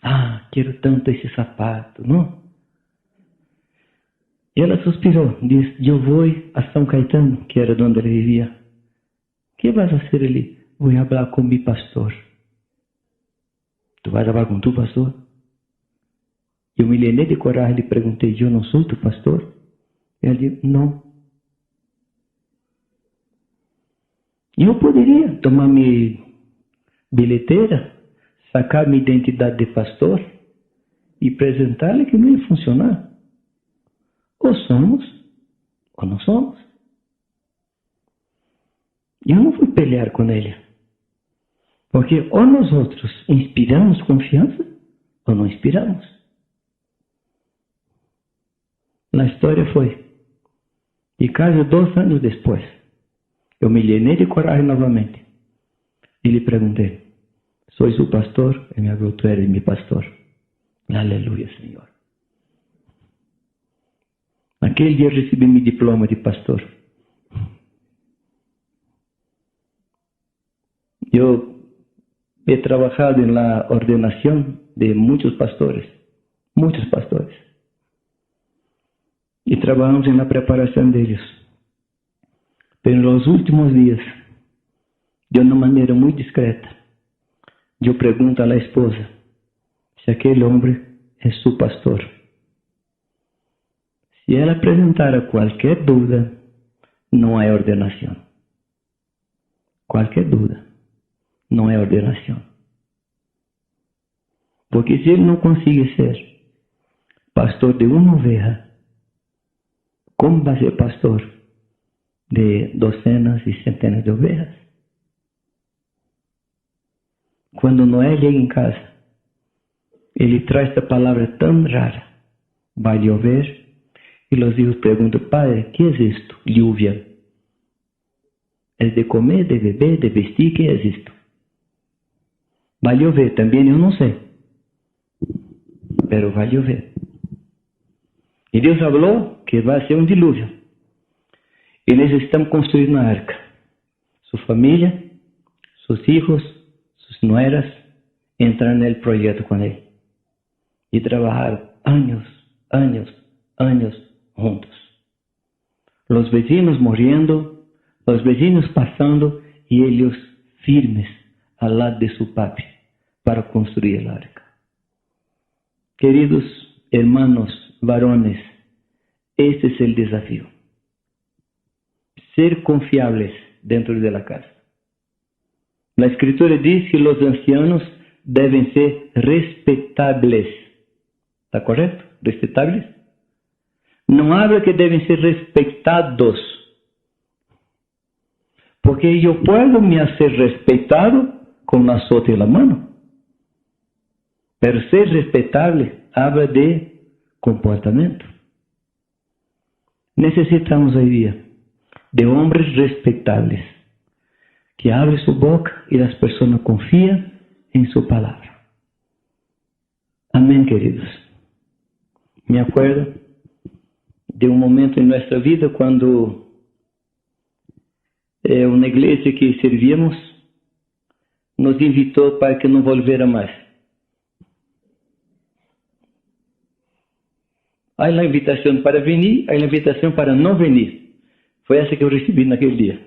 Ah, quiero tanto ese zapato, ¿no? Y ella suspiró, dice, yo voy a San Caetano, que era donde él vivía. ¿Qué vas a hacer allí? Voy a hablar con mi pastor. ¿Tú vas a hablar con tu pastor? Yo me llené de coraje y le pregunté, ¿yo no soy tu pastor? Y él dijo, no. Yo podría tomar mi billetera, sacar mi identidad de pastor y presentarle que no iba a funcionar. O somos o no somos. Yo no fui pelear con ella. Porque o nosotros inspiramos confianza o no inspiramos. La historia fue, y casi 2 años después, yo me llené de coraje nuevamente y le pregunté, ¿soy su pastor? Y me habló, tú eres mi pastor. Aleluya, Señor. Aquel día recibí mi diploma de pastor. Yo he trabajado en la ordenación de muchos pastores. Y trabajamos en la preparación de ellos. Pero en los últimos días, de una manera muy discreta, yo pregunto a la esposa si aquel hombre es su pastor. Si ella presentara cualquier duda, no hay ordenación. Cualquier duda, no hay ordenación. Porque si él no consigue ser pastor de una oveja, ¿cómo va a ser pastor de docenas y centenas de ovejas? Cuando Noé llega en casa, ele trae esta palabra tan rara. Va a llover. Y los hijos preguntan, padre, ¿qué es esto? Lluvia. ¿Es de comer, de beber, de vestir? ¿Qué es esto? Va a llover, también yo no sé. Pero va a llover. Y Dios habló que va a ser un diluvio. Y necesitan construir una arca. Su familia, sus hijos, sus nueras, entran en el proyecto con él. Y trabajaron años juntos. Los vecinos muriendo, los vecinos pasando y ellos firmes al lado de su papi para construir el arca. Queridos hermanos varones, este es el desafío. Ser confiables dentro de la casa. La Escritura dice que los ancianos deben ser respetables. ¿Está correcto? ¿Respetables? No habla que deben ser respetados. Porque yo puedo me hacer respetado con la sota y la mano. Pero ser respetable habla de comportamiento. Necesitamos hoy día de hombres respetables que abren su boca y las personas confían en su palabra. Amén, queridos. Me acuerdo de un momento en nuestra vida cuando una iglesia que servíamos nos invitó para que no volviera más. Hay la invitación para venir, hay la invitación para no venir. Fue esa que yo recibí en aquel día.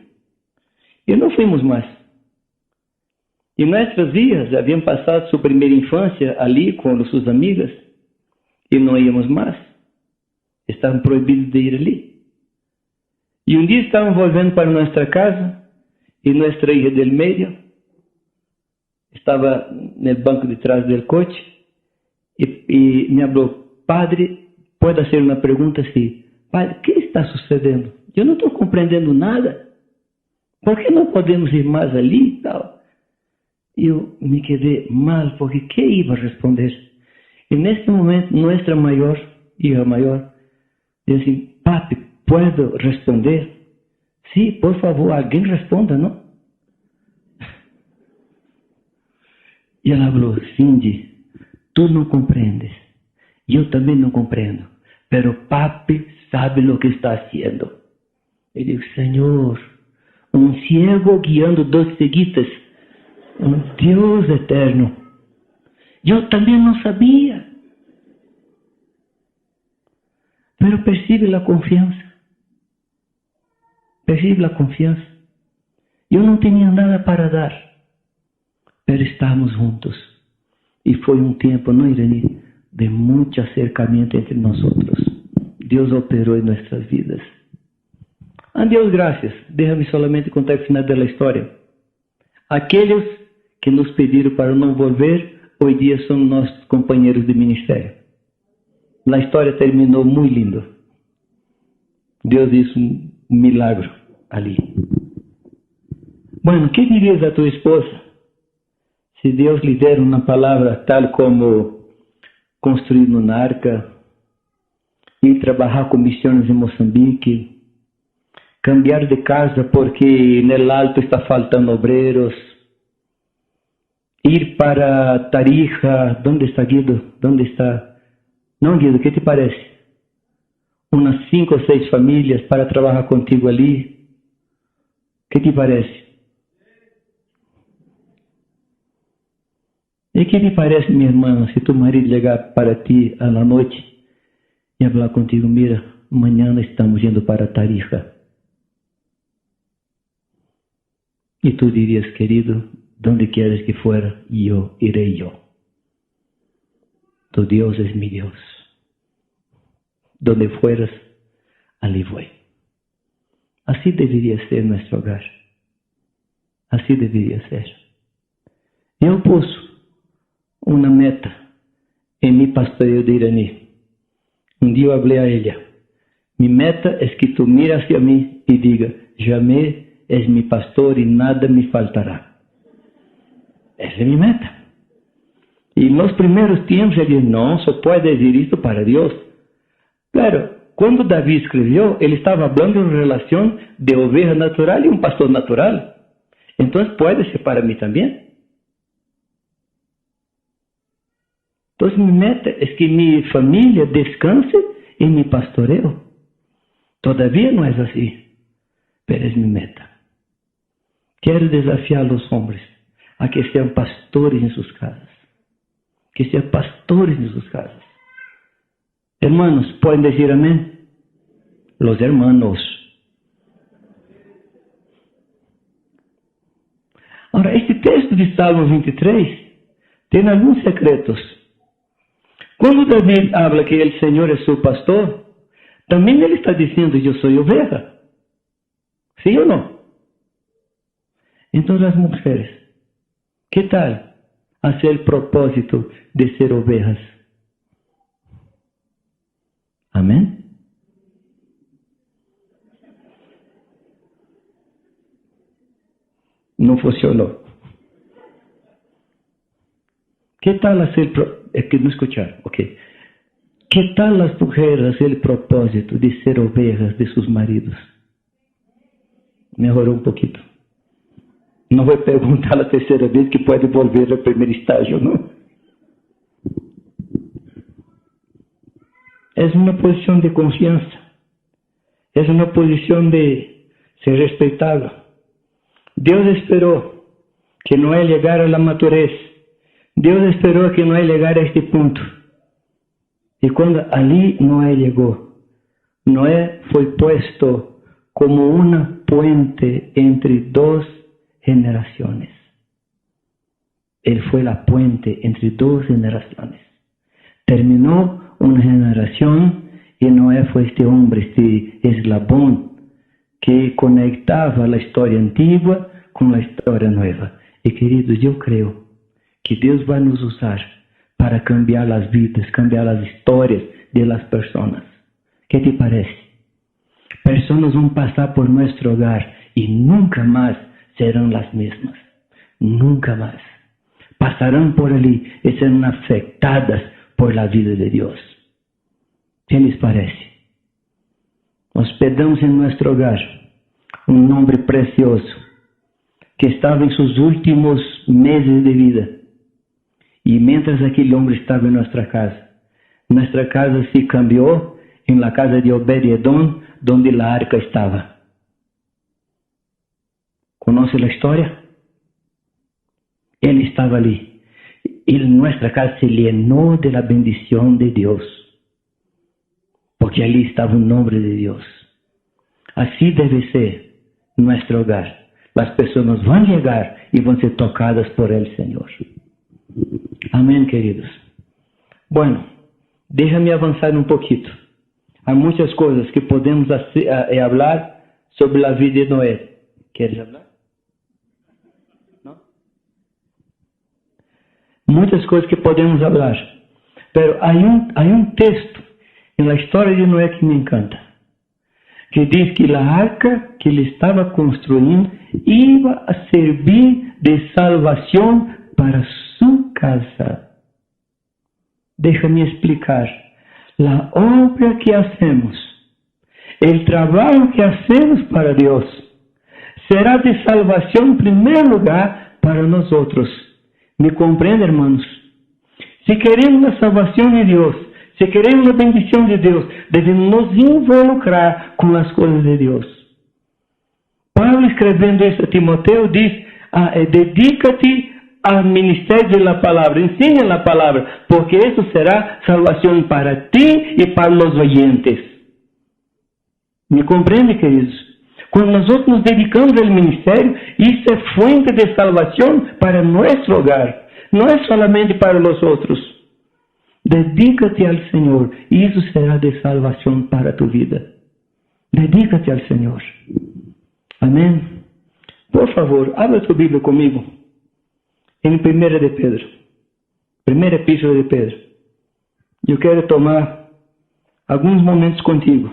Y no fuimos más. Y nuestras hijas habían pasado su primera infancia allí con sus amigas y no íbamos más. Estaban prohibidos de ir allí. Y un día estaban volviendo para nuestra casa y nuestra hija del medio estaba en el banco detrás del coche y me habló, padre, ¿puedo hacer una pregunta así? Padre, ¿qué está sucediendo? Yo no estoy comprendiendo nada. ¿Por qué no podemos ir más allí? Yo me quedé mal porque ¿qué iba a responder? En este momento nuestra hija mayor, dice, papi, ¿puedo responder? Sí, por favor, alguien responda, ¿no? Y él habló, Cindy, tú no comprendes, yo también no comprendo, pero papi sabe lo que está haciendo. Y digo, Señor, un ciego guiando dos ceguitas, un Dios eterno. Yo también no sabía. Pero percibe la confianza. Percibe la confianza. Yo no tenía nada para dar, pero estábamos juntos. Y fue un tiempo, ¿no, Irani?, de mucho acercamiento entre nosotros. Dios operó en nuestras vidas. A Dios gracias. Déjame solamente contar el final de la historia. Aquellos que nos pediram para não volver, hoje dia são nossos companheiros de ministério. A história terminou muito lindo. Deus hizo um milagre ali. Bueno, ¿qué dirías a tu esposa si Dios lhe der uma palavra tal como construir uma arca, ir trabalhar com missões em Moçambique, cambiar de casa porque no alto está faltando obreros, ir para Tarija? ¿Dónde está Guido? ¿Dónde está? No, Guido, ¿qué te parece? Unas 5 o 6 familias para trabajar contigo ali. ¿Qué te parece? ¿Y qué te parece, mi hermano, si tu marido llegar para ti a la noche y hablar contigo? Mira, mañana estamos yendo para Tarija. Y tú dirías, querido, donde quieres que fuera, yo iré yo. Tu Dios es mi Dios. Donde fueras, allí voy. Así debería ser nuestro hogar. Así debería ser. Eu puse una meta en mi pastoreo de Irani. Un día hablé a ella. Mi meta es que tú mires hacia mí y diga, Jamé es mi pastor y nada me faltará. Esa es mi meta. Y en los primeros tiempos él dijo, no, se puede decir esto para Dios. Claro, cuando David escribió, él estaba hablando en relación de oveja natural y un pastor natural. Entonces puede ser para mí también. Entonces mi meta es que mi familia descanse en mi pastoreo. Todavía no es así, pero es mi meta. Quiero desafiar a los hombres a que sean pastores en sus casas. Que sean pastores en sus casas. Hermanos, ¿pueden decir amén? Los hermanos. Ahora, este texto de Salmo 23 tiene algunos secretos. Cuando David habla que el Señor es su pastor, también él está diciendo, yo soy oveja. ¿Sí o no? Entonces las mujeres, ¿qué tal hacer el propósito de ser ovejas? Amén. No funcionó. ¿Qué tal hacer es que no escucharon? Ok. ¿Qué tal las mujeres hacer el propósito de ser ovejas de sus maridos? Mejoró un poquito. No voy a preguntar la tercera vez que puede volver al primer estágio, ¿no? Es una posición de confianza. Es una posición de ser respetado. Dios esperó que Noé llegara a la madurez. Dios esperó que Noé llegara a este punto. Y cuando allí Noé llegó, Noé fue puesto como una puente entre dos generaciones. Él fue la puente entre dos generaciones. Terminó una generación y Noé fue este hombre, este eslabón que conectaba la historia antigua con la historia nueva. Y queridos, yo creo que Dios va a nos usar para cambiar las vidas, cambiar las historias de las personas. ¿Qué te parece? Personas van a pasar por nuestro hogar y nunca más serán las mismas. Nunca más. Pasarán por allí y serán afectadas por la vida de Dios. ¿Qué les parece? Hospedamos en nuestro hogar un hombre precioso que estaba en sus últimos meses de vida. Y mientras aquel hombre estaba en nuestra casa se cambió en la casa de Obed-Edom, donde la arca estaba. ¿Conoce la historia? Él estaba allí. Y nuestra casa se llenó de la bendición de Dios. Porque allí estaba un nombre de Dios. Así debe ser nuestro hogar. Las personas van a llegar y van a ser tocadas por el Señor. Amén, queridos. Bueno, déjame avanzar un poquito. Hay muchas cosas que podemos hablar sobre la vida de Noé. ¿Quieres hablar? ¿No? Muchas cosas que podemos hablar. Pero hay un texto en la historia de Noé que me encanta. Que dice que la arca que él estaba construyendo iba a servir de salvación para su casa. Déjame explicar. La obra que hacemos, el trabajo que hacemos para Dios, será de salvación en primer lugar para nosotros. ¿Me comprende, hermanos? Si queremos la salvación de Dios, si queremos la bendición de Dios, debemos nos involucrar con las cosas de Dios. Pablo, escribiendo esto a Timoteo, dice, dedícate al ministerio de la palabra, enseña la palabra, porque eso será salvación para ti y para los oyentes. ¿Me comprende, queridos? Cuando nosotros nos dedicamos al ministerio, isso es fuente de salvación para nuestro hogar, no es solamente para los otros. Dedícate al Señor y eso será de salvación para tu vida. Dedícate al Señor. Amén. Por favor, abra tu Biblia conmigo. En 1 de Pedro. Primera epístola de Pedro. Yo quiero tomar algunos momentos contigo.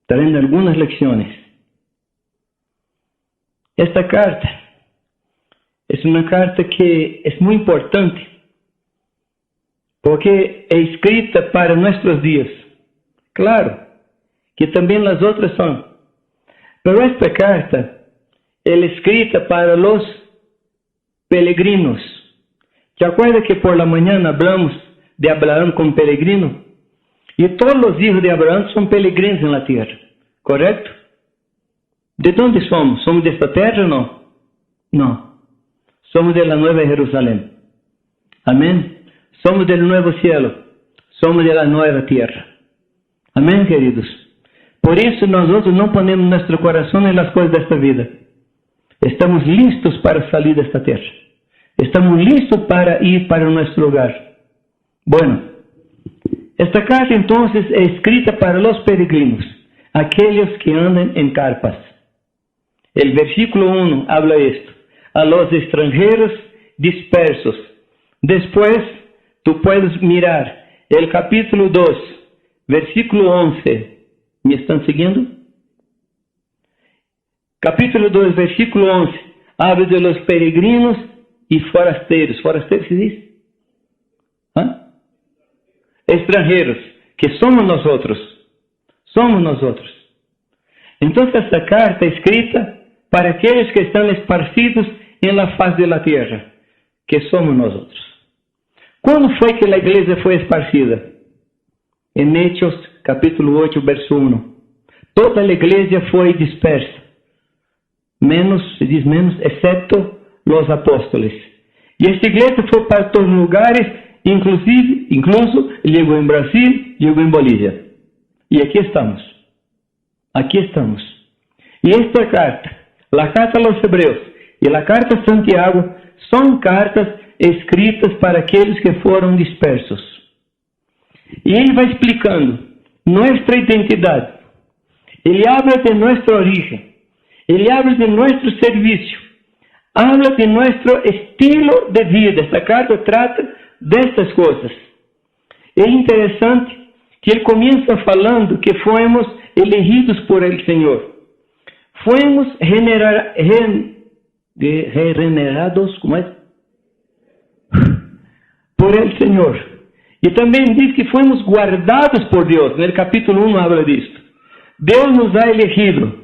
Trayendo algunas lecciones. Esta carta es una carta que es muy importante, porque es escrita para nuestros días. Claro, que también las otras son. Pero esta carta es escrita para los peregrinos. ¿Te acuerdas que por la mañana hablamos de Abraham como peregrino? Y todos los hijos de Abraham son peregrinos en la tierra, ¿correcto? ¿De dónde somos? ¿Somos de esta tierra o no? No. Somos de la Nueva Jerusalén. Amén. Somos del nuevo cielo. Somos de la nueva tierra. Amén, queridos. Por eso nosotros no ponemos nuestro corazón en las cosas de esta vida. Estamos listos para salir de esta tierra. Estamos listos para ir para nuestro hogar. Bueno, esta carta entonces es escrita para los peregrinos, aquellos que andan en carpas. El versículo 1 habla esto: a los extranjeros dispersos. Después tú puedes mirar el capítulo 2, versículo 11. ¿Me están siguiendo? Capítulo 2, versículo 11. Habla de los peregrinos y forasteros. ¿Forasteros se dice? ¿Ah? Extranjeros, que somos nosotros. Somos nosotros. Entonces esta carta es escrita para aquellos que están esparcidos en la faz de la tierra, que somos nosotros. ¿Cuándo fue que la iglesia fue esparcida? En Hechos capítulo 8, verso 1. Toda la iglesia fue dispersa. Se dice menos, excepto los apóstoles. Y esta iglesia fue para todos los lugares, incluso llegó en Brasil, llegó en Bolivia. Y aquí estamos. Aquí estamos. Y esta carta, la carta a los Hebreos y la carta a Santiago, son cartas escritas para aquellos que fueron dispersos. Y él va explicando nuestra identidad. Él habla de nuestro origen. Él habla de nuestro servicio. Habla de nuestro estilo de vida. Esta carta trata de estas cosas. Es interesante que él comienza falando que fuimos elegidos por el Señor. Fuimos regenerados, ¿cómo es? Por el Señor. Y también dice que fuimos guardados por Dios. En el capítulo 1 habla de esto. Dios nos ha elegido.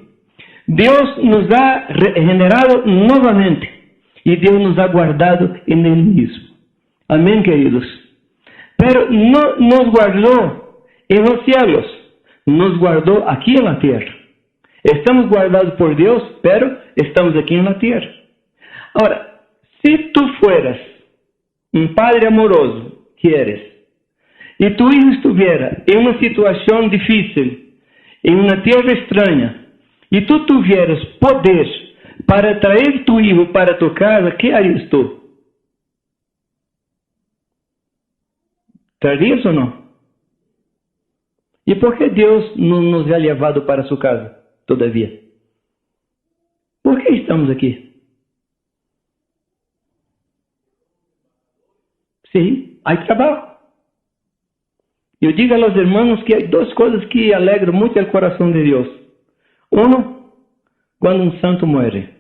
Dios nos ha regenerado nuevamente. Y Dios nos ha guardado en Él mismo. Amén, queridos. Pero no nos guardó en los cielos. Nos guardó aquí en la tierra. Estamos guardados por Dios, pero estamos aquí en la tierra. Ahora, si tú fueras un padre amoroso, que eres, y tu hijo estuviera en una situación difícil, en una tierra extraña, y tú tuvieras poder para traer tu hijo para tu casa, ¿qué harías tú? ¿Traerías o no? ¿Y por qué Dios no nos ha llevado para su casa todavía? ¿Por qué estamos aquí? Sí, hay trabajo. Yo digo a los hermanos que hay dos cosas que alegran mucho el corazón de Dios. Uno, cuando un santo muere.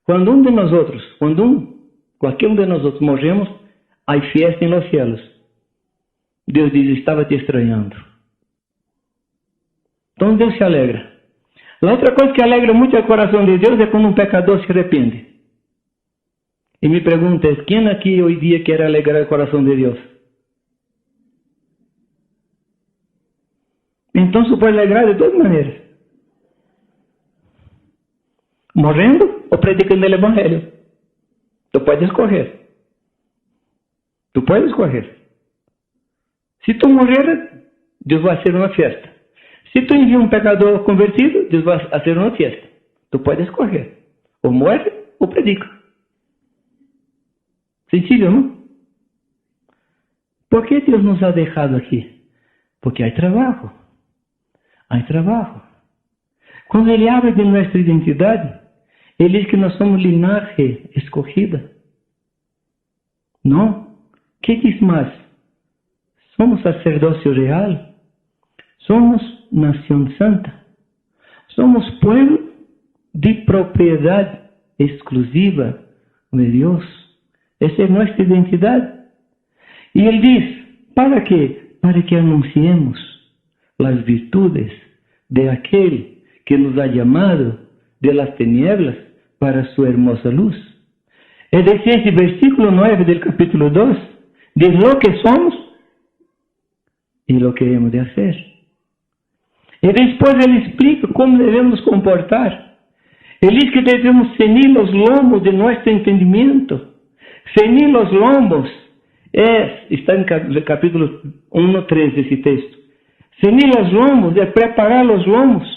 Cuando cualquier uno de nosotros morremos, hay fiesta en los cielos. Dios dice, estaba te extrañando. Entonces Dios se alegra. La otra cosa que alegra mucho el corazón de Dios es cuando un pecador se arrepiente. Y mi pregunta es, ¿quién aquí hoy día quiere alegrar el corazón de Dios? Entonces puede alegrar de todas maneras. Morrendo o predicando el Evangelio. Tú puedes escoger. Tú puedes escoger. Si tú morreras, Dios va a hacer una fiesta. Si tú envías un pecador convertido, Dios va a hacer una fiesta. Tú puedes escoger. O muere o predica. Sencillo, ¿no? ¿Por qué Dios nos ha dejado aquí? Porque hay trabajo. Hay trabajo. Cuando Él habla de nuestra identidad, Él dice que nós somos linaje escogida. ¿No? ¿Qué dice más? Somos sacerdocio real. Somos nación santa. Somos pueblo de propiedad exclusiva de Dios. Esa es nuestra identidad. Y Él dice, ¿para qué? Para que anunciemos las virtudes de aquel que nos ha llamado de las tinieblas para su hermosa luz. Es decir, ese versículo 9 del capítulo 2 dice lo que somos y lo que hemos de hacer. Y después Él explica cómo debemos comportar. Él dice que debemos ceñir los lomos de nuestro entendimiento. Ceñir los lomos está en el capítulo 1:3 de ese texto. Ceñir los lomos es preparar los lomos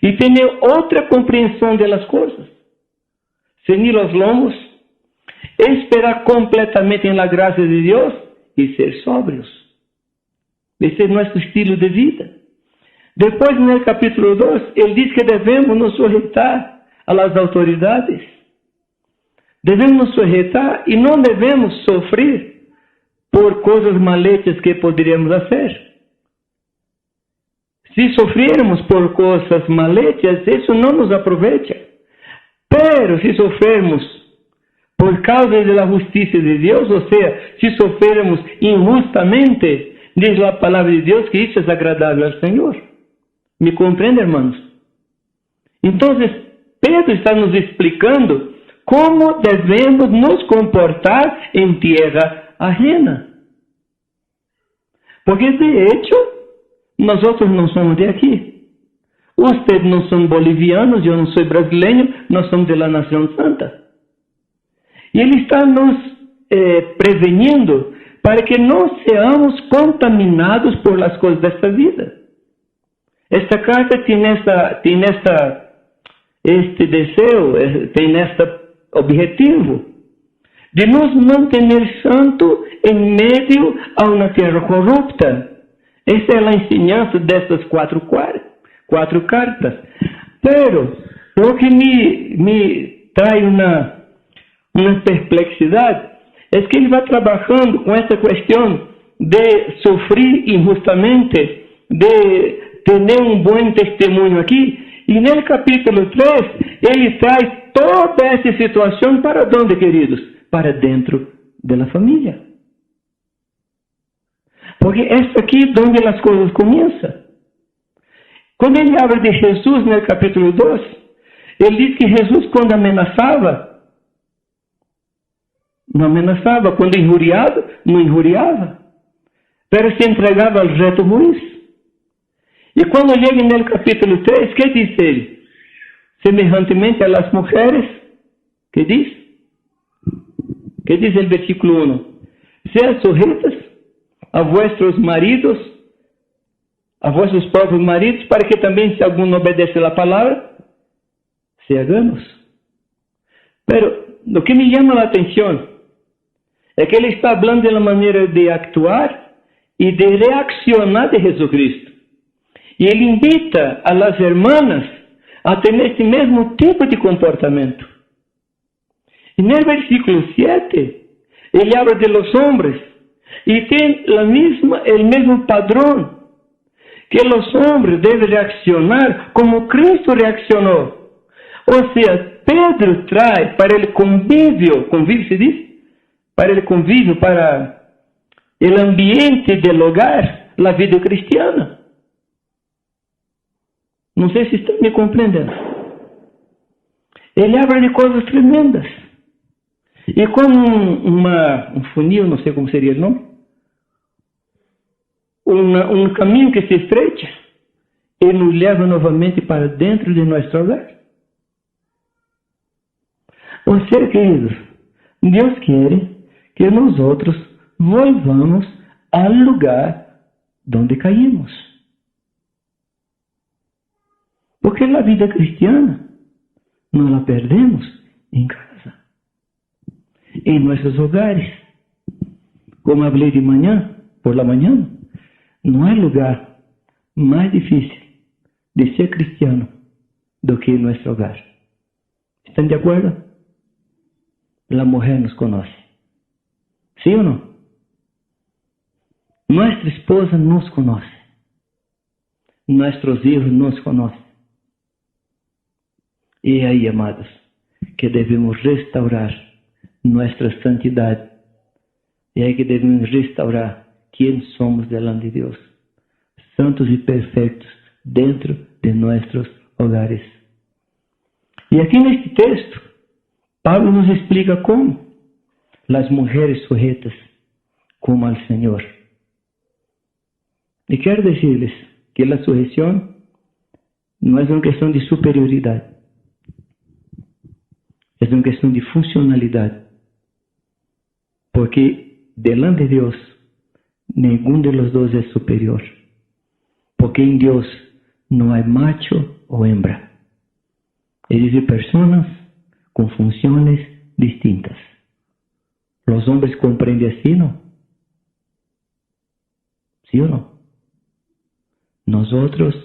y tener otra comprensión de las cosas. Ceñir los lomos es esperar completamente en la gracia de Dios y ser sobrios. Ese es nuestro estilo de vida. Después, en el capítulo 2, Él dice que debemos nos sujetar a las autoridades. Debemos nos sujetar y no debemos sufrir por cosas mal hechas que podríamos hacer. Si sufrirmos por cosas mal hechas, eso no nos aprovecha. Pero si sufrirmos por causa de la justicia de Dios, o sea, si sufrirmos injustamente, dice la palabra de Dios que eso es agradable al Señor. ¿Me comprende, hermanos? Entonces, Pedro está nos explicando cómo debemos nos comportar en tierra ajena. Porque de hecho, nosotros no somos de aquí. Ustedes no son bolivianos, yo no soy brasileño, no somos de la Nación Santa. Y Él está nos preveniendo para que no seamos contaminados por las cosas de esta vida. Esta carta tiene este deseo, tiene este objetivo de nos mantener santo en medio a una tierra corrupta. Esa es la enseñanza de estas cuatro cartas. Pero lo que me trae una perplexidad es que Él va trabajando con esta cuestión de sufrir injustamente, de tener un buen testimonio aquí. Y en el capítulo 3, Él trae toda esa situación para dónde, queridos? Para dentro de la familia. Porque es aquí donde las cosas comienzan. Cuando Él habla de Jesús en el capítulo 2, Él dice que Jesús cuando amenazaba, no amenazaba, cuando injuriaba, no injuriaba, pero se entregaba al reto juiz. Y cuando llega en el capítulo 3, ¿qué dice Él? Semejantemente a las mujeres, ¿qué dice? ¿Qué dice el versículo 1? Sean sujetas a vuestros maridos, a vuestros propios maridos, para que también si alguno obedece la palabra, sea ganos. Pero lo que me llama la atención es que Él está hablando de la manera de actuar y de reaccionar de Jesucristo. Y Él invita a las hermanas a tener este mismo tipo de comportamiento. En el versículo 7, Él habla de los hombres y tiene el mismo padrón, que los hombres deben reaccionar como Cristo reaccionó. O sea, Pedro trae para el convivio se dice, para el convivio, para el ambiente del hogar, la vida cristiana. No sé si están me comprendendo. Él habla de cosas tremendas. Y con un funil, no sé cómo sería el nombre, un caminho que se estrecha, Él nos lleva nuevamente para dentro de nuestro hogar. O sea, queridos, Dios quiere que nosotros volvamos al lugar donde caímos. Porque la vida cristiana no la perdemos en casa, en nuestros hogares. Como hablé de mañana, por la mañana, no hay lugar más difícil de ser cristiano do que nuestro hogar. ¿Están de acuerdo? La mujer nos conoce. ¿Sí o no? Nuestra esposa nos conoce. Nuestros hijos nos conocen. E aí, amados, que debemos restaurar nuestra santidad. Y hay que debemos restaurar quién somos delante de Dios, santos y perfectos dentro de nuestros hogares. Y aquí en este texto, Pablo nos explica cómo las mujeres sujetas como al Señor. Y quiero decirles que la sujeción no es una cuestión de superioridad, es una cuestión de funcionalidad, porque delante de Dios ninguno de los dos es superior, porque en Dios no hay macho o hembra, es decir, personas con funciones distintas. ¿Los hombres comprenden así, no? ¿Sí o no? Nosotros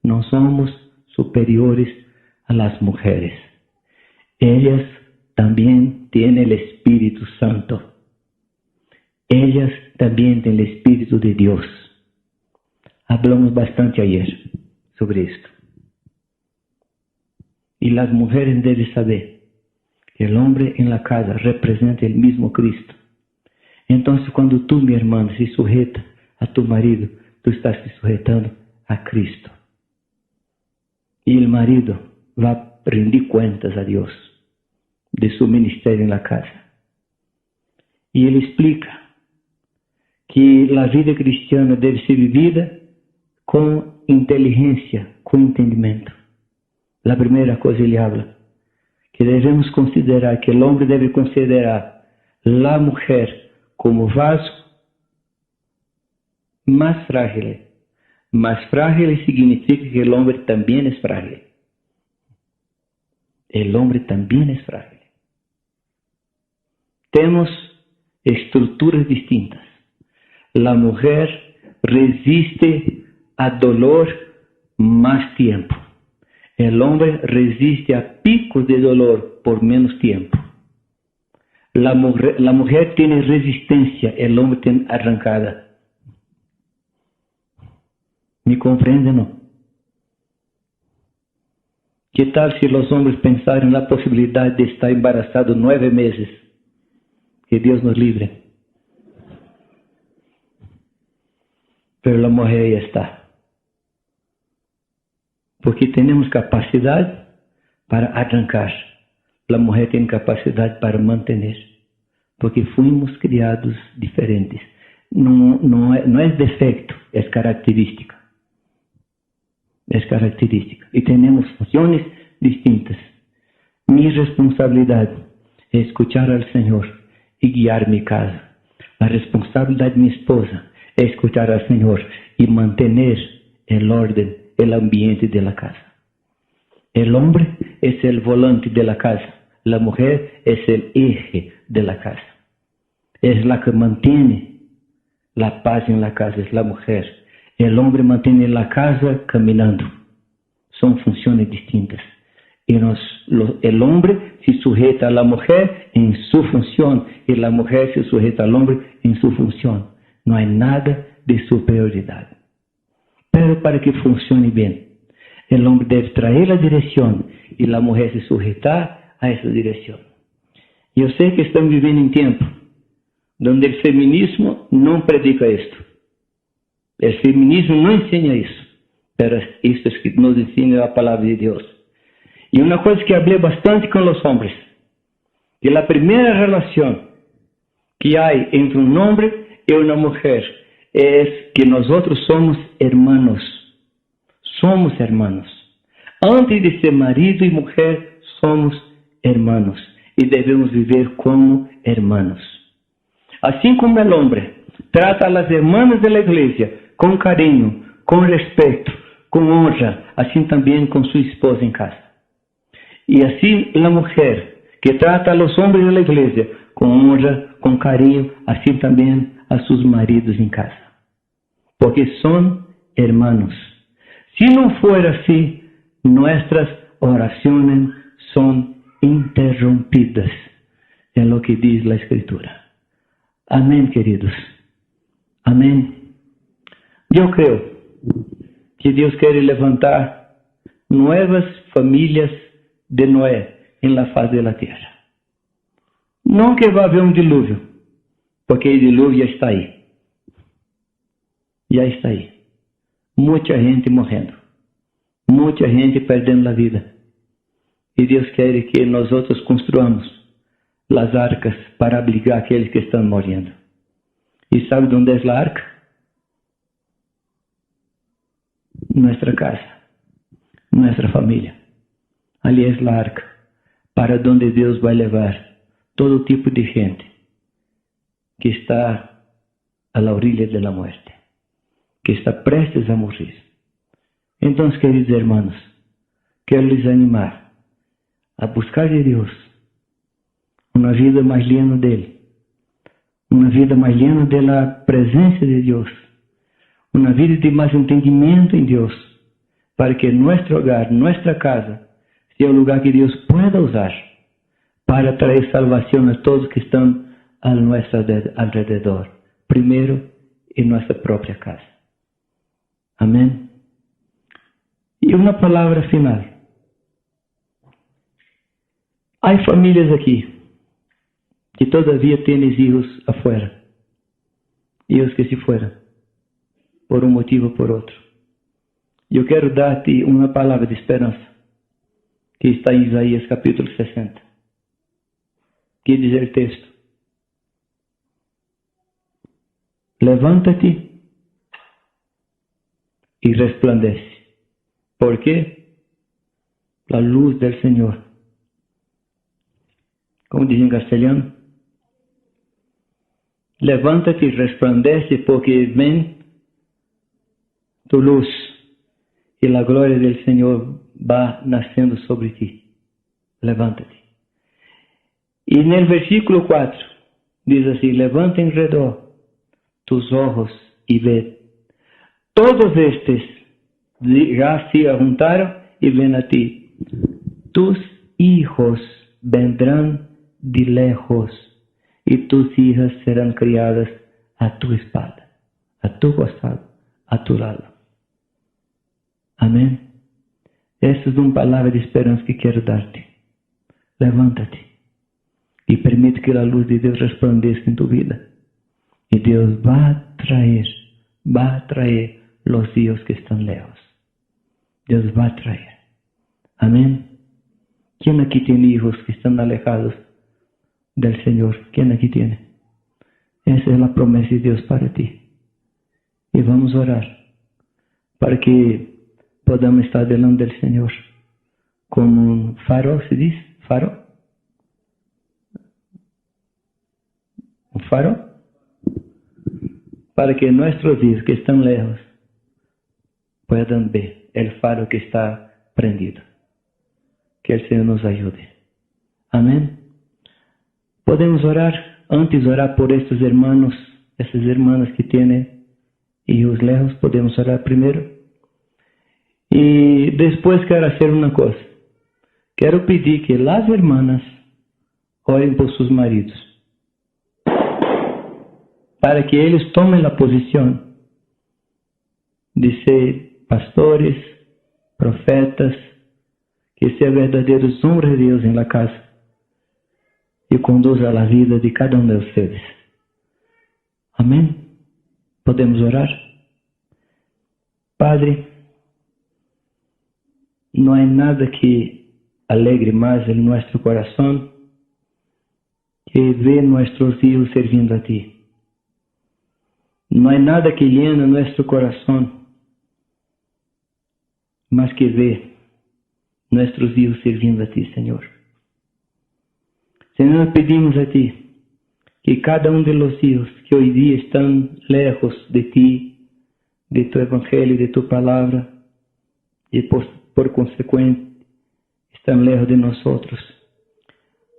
no somos superiores a las mujeres. Ellas también tienen el Espíritu Santo. Ellas también tienen el Espíritu de Dios. Hablamos bastante ayer sobre esto. Y las mujeres deben saber que el hombre en la casa representa el mismo Cristo. Entonces, cuando tú, mi hermano, se sujeta a tu marido, tú estás se sujetando a Cristo. Y el marido va a rendir cuentas a Dios de su ministerio en la casa. Y él explica que la vida cristiana debe ser vivida con inteligencia, con entendimiento. La primera cosa ele habla, que debemos considerar, que el hombre debe considerar la mujer como vaso más frágil. Más frágil significa que el hombre también es frágil. El hombre también es frágil. Tenemos estructuras distintas. La mujer resiste a dolor más tiempo. El hombre resiste a picos de dolor por menos tiempo. La mujer tiene resistencia, el hombre tiene arrancada. ¿Me comprende, no? ¿Qué tal si los hombres pensaran en la posibilidad de estar embarazados 9 meses? Que Dios nos libre. Pero la mujer ya está. Porque tenemos capacidad para arrancar. La mujer tiene capacidad para mantener. Porque fuimos criados diferentes. No es defecto, es característica. Es característica. Y tenemos funciones distintas. Mi responsabilidad es escuchar al Señor y guiar mi casa. La responsabilidad de mi esposa es escuchar al Señor y mantener el orden, el ambiente de la casa. El hombre es el volante de la casa. La mujer es el eje de la casa. Es la que mantiene la paz en la casa, es la mujer. El hombre mantiene la casa caminando. Son funciones distintas. Y el hombre se sujeta a la mujer en su función y la mujer se sujeta al hombre en su función. No hay nada de superioridad. Pero para que funcione bien, el hombre debe traer la dirección y la mujer se sujetar a esa dirección. Yo sé que estamos viviendo en tiempo donde el feminismo no predica esto. El feminismo no enseña eso, pero esto es que nos enseña la palabra de Dios. Y una cosa que hablé bastante con los hombres, que la primera relación que hay entre un hombre y una mujer es que nosotros somos hermanos. Somos hermanos. Antes de ser marido y mujer, somos hermanos. Y debemos vivir como hermanos. Así como el hombre trata a las hermanas de la iglesia con cariño, con respeto, con honra, así también con su esposa en casa. Y así la mujer que trata a los hombres de la iglesia con honra, con cariño, así también a sus maridos en casa. Porque son hermanos. Si no fuera así, nuestras oraciones son interrumpidas en lo que dice la Escritura. Amén, queridos. Amén. Yo creo que Dios quiere levantar nuevas familias de Noé, en la faz de la tierra. No que va a haber un diluvio, porque el diluvio ya está ahí. Ya está ahí. Mucha gente morrendo. Mucha gente perdendo la vida. Y Dios quiere que nosotros construamos las arcas para abrigar a aquellos que están muriendo. ¿Y sabe dónde es la arca? Nuestra casa, nuestra familia. Ali es la arca, para donde Dios va a llevar todo tipo de gente que está a la orilla de la muerte, que está prestes a morir. Entonces, queridos hermanos, quiero les animar a buscar de Dios una vida más llena de Él, una vida más llena de la presencia de Dios, una vida de más entendimiento en Dios, para que nuestro hogar, nuestra casa, sea un lugar que Dios pueda usar para traer salvación a todos que están a nuestro alrededor, primero en nuestra propia casa. Amén. Y una palabra final. Hay familias aquí que todavía tienen hijos afuera, hijos que se fueron, por un motivo o por otro. Yo quiero darte una palabra de esperanza, que está en Isaías capítulo 60. ¿Qué dice el texto? Levántate y resplandece. ¿Por qué? La luz del Señor. ¿Cómo dice en castellano? Levántate y resplandece, porque ven tu luz y la gloria del Señor va naciendo sobre ti. Levántate. Y en el versículo 4 dice así: levanta en redor tus ojos y ve. Todos estos ya se juntaron y ven a ti. Tus hijos vendrán de lejos y tus hijas serán criadas a tu espalda, a tu costado, a tu lado. Amén. Esta es una palabra de esperanza que quiero darte. Levántate y permite que la luz de Dios resplandezca en tu vida. Y Dios va a traer los hijos que están lejos. Dios va a traer. Amén. ¿Quién aquí tiene hijos que están alejados del Señor? ¿Quién aquí tiene? Esa es la promesa de Dios para ti. Y vamos a orar para que podamos estar delante del Señor como un faro, ¿se dice? ¿Faro? ¿Un faro? Para que nuestros hijos que están lejos puedan ver el faro que está prendido. Que el Señor nos ayude. Amén. Podemos orar, antes de orar por estos hermanos, estas hermanas que tienen hijos lejos, podemos orar primero. Y después quiero hacer una cosa. Quiero pedir que las hermanas oren por sus maridos, para que ellos tomen la posición de ser pastores, profetas, que sean verdaderos hombres de Dios en la casa y conduzcan la vida de cada uno de ustedes. Amén. ¿Podemos orar? Padre, no hay nada que alegre más en nuestro corazón que ver nuestros hijos sirviendo a ti. No hay nada que llene nuestro corazón más que ver nuestros hijos sirviendo a ti, Señor. Señor, pedimos a ti que cada uno de los hijos que hoy día están lejos de ti, de tu evangelio, de tu palabra, y por consecuente están lejos de nosotros,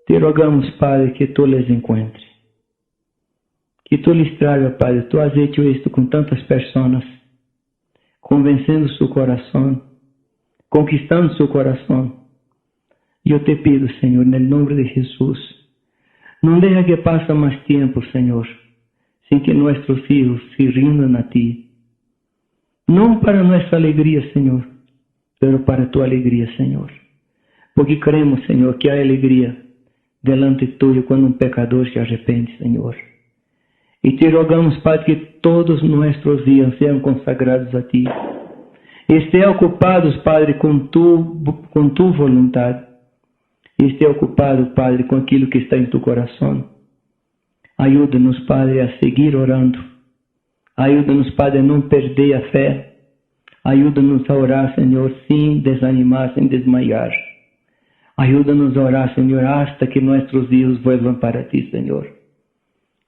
te rogamos, Padre, que tú les encuentres, que tú les traigas, Padre. Tú has hecho esto con tantas personas, convenciendo su corazón, conquistando su corazón. Yo te pido, Señor, en el nombre de Jesús, no deja que pase más tiempo, Señor, sin que nuestros hijos se rindan a ti. No para nuestra alegría, Señor, pero para tu alegría, Señor. porque cremos, Senhor, que há alegria delante tuyo quando um pecador se arrepende, Senhor. E te rogamos, Padre, que todos nossos dias sejam consagrados a ti. Estejam ocupados, Padre, com tu vontade. Esteja ocupado, Padre, com aquilo que está em tu coração. Ajuda-nos, Padre, a seguir orando. Ajuda-nos, Padre, a não perder a fé. Ajuda-nos a orar, Senhor, sem desanimar, sem desmaiar. Ajuda-nos a orar, Senhor, hasta que nossos dias vuelvan para ti, Senhor.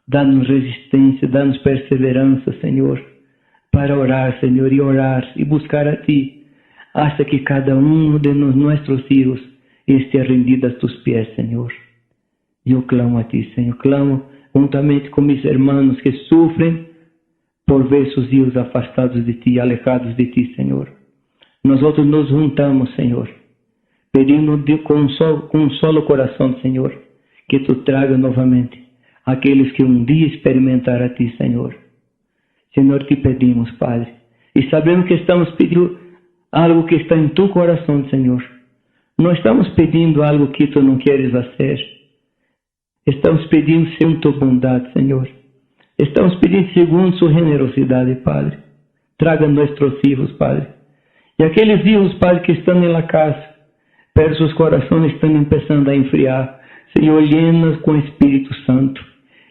Dá-nos resistência, dá-nos perseverança, Senhor, para orar, Senhor, e buscar a ti, hasta que cada um de nossos filhos esteja rendido a tus pés, Senhor. Eu clamo a ti, Senhor, clamo juntamente com meus irmãos que sofrem por ver seus filhos afastados de ti, alejados de ti, Senhor. Nós nos juntamos, Senhor, pedindo com um solo coração, Senhor, que tu traga novamente aqueles que um dia experimentaram a ti, Senhor. Senhor, te pedimos, Padre, e sabemos que estamos pedindo algo que está em tu coração, Senhor. Não estamos pedindo algo que tu não queres fazer. Estamos pedindo segundo tua bondade, Senhor. Estamos pedindo segundo sua generosidade, Padre. Traga nossos filhos, Padre. E aqueles filhos, Padre, que estão na casa, pero seus corações estão começando a enfriar. Senhor, llena com o Espírito Santo.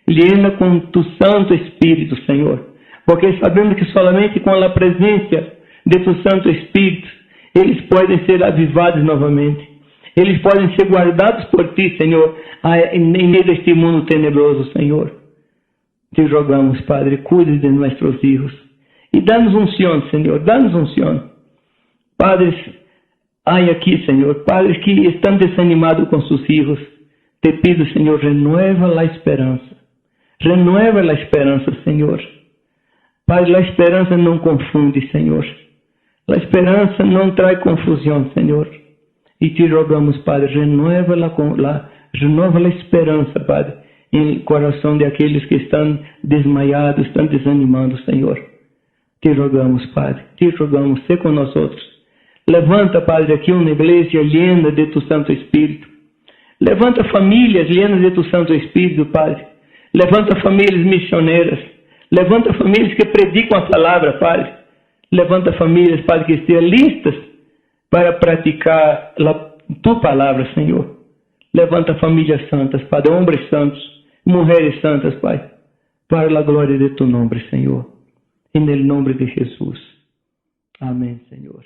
Llena com tu Santo Espírito, Senhor. Porque sabemos que somente com a presença de tu Santo Espírito, eles podem ser avivados novamente. Eles podem ser guardados por ti, Senhor, em meio deste mundo tenebroso, Senhor. Te rogamos, Padre, cuide de nossos filhos. E dá-nos unção, Senhor, dá-nos unção. Padres, há aqui, Senhor, padres que estão desanimados com seus filhos. Te pido, Senhor, renueva a esperança. Renueva a esperança, Senhor. Padre, a esperança não confunde, Senhor. A esperança não traz confusão, Senhor. E te rogamos, Padre, renova a esperança, Padre, em coração de aqueles que estão desmaiados, estão desanimando, Senhor. Te rogamos, Padre, te rogamos, sé com nós outros. Levanta, Padre, aqui uma igreja llena de tu Santo Espírito. Levanta famílias llenas de tu Santo Espírito, Padre. Levanta famílias missioneiras. Levanta famílias que predicam a palavra, Padre. Levanta famílias, Padre, que estejam listas para praticar tua palavra, Senhor. Levanta famílias santas, Padre, homens santos, mulheres santas, Pai, para a glória de tu nome, Senhor. Em nome de Jesus. Amém, Senhor.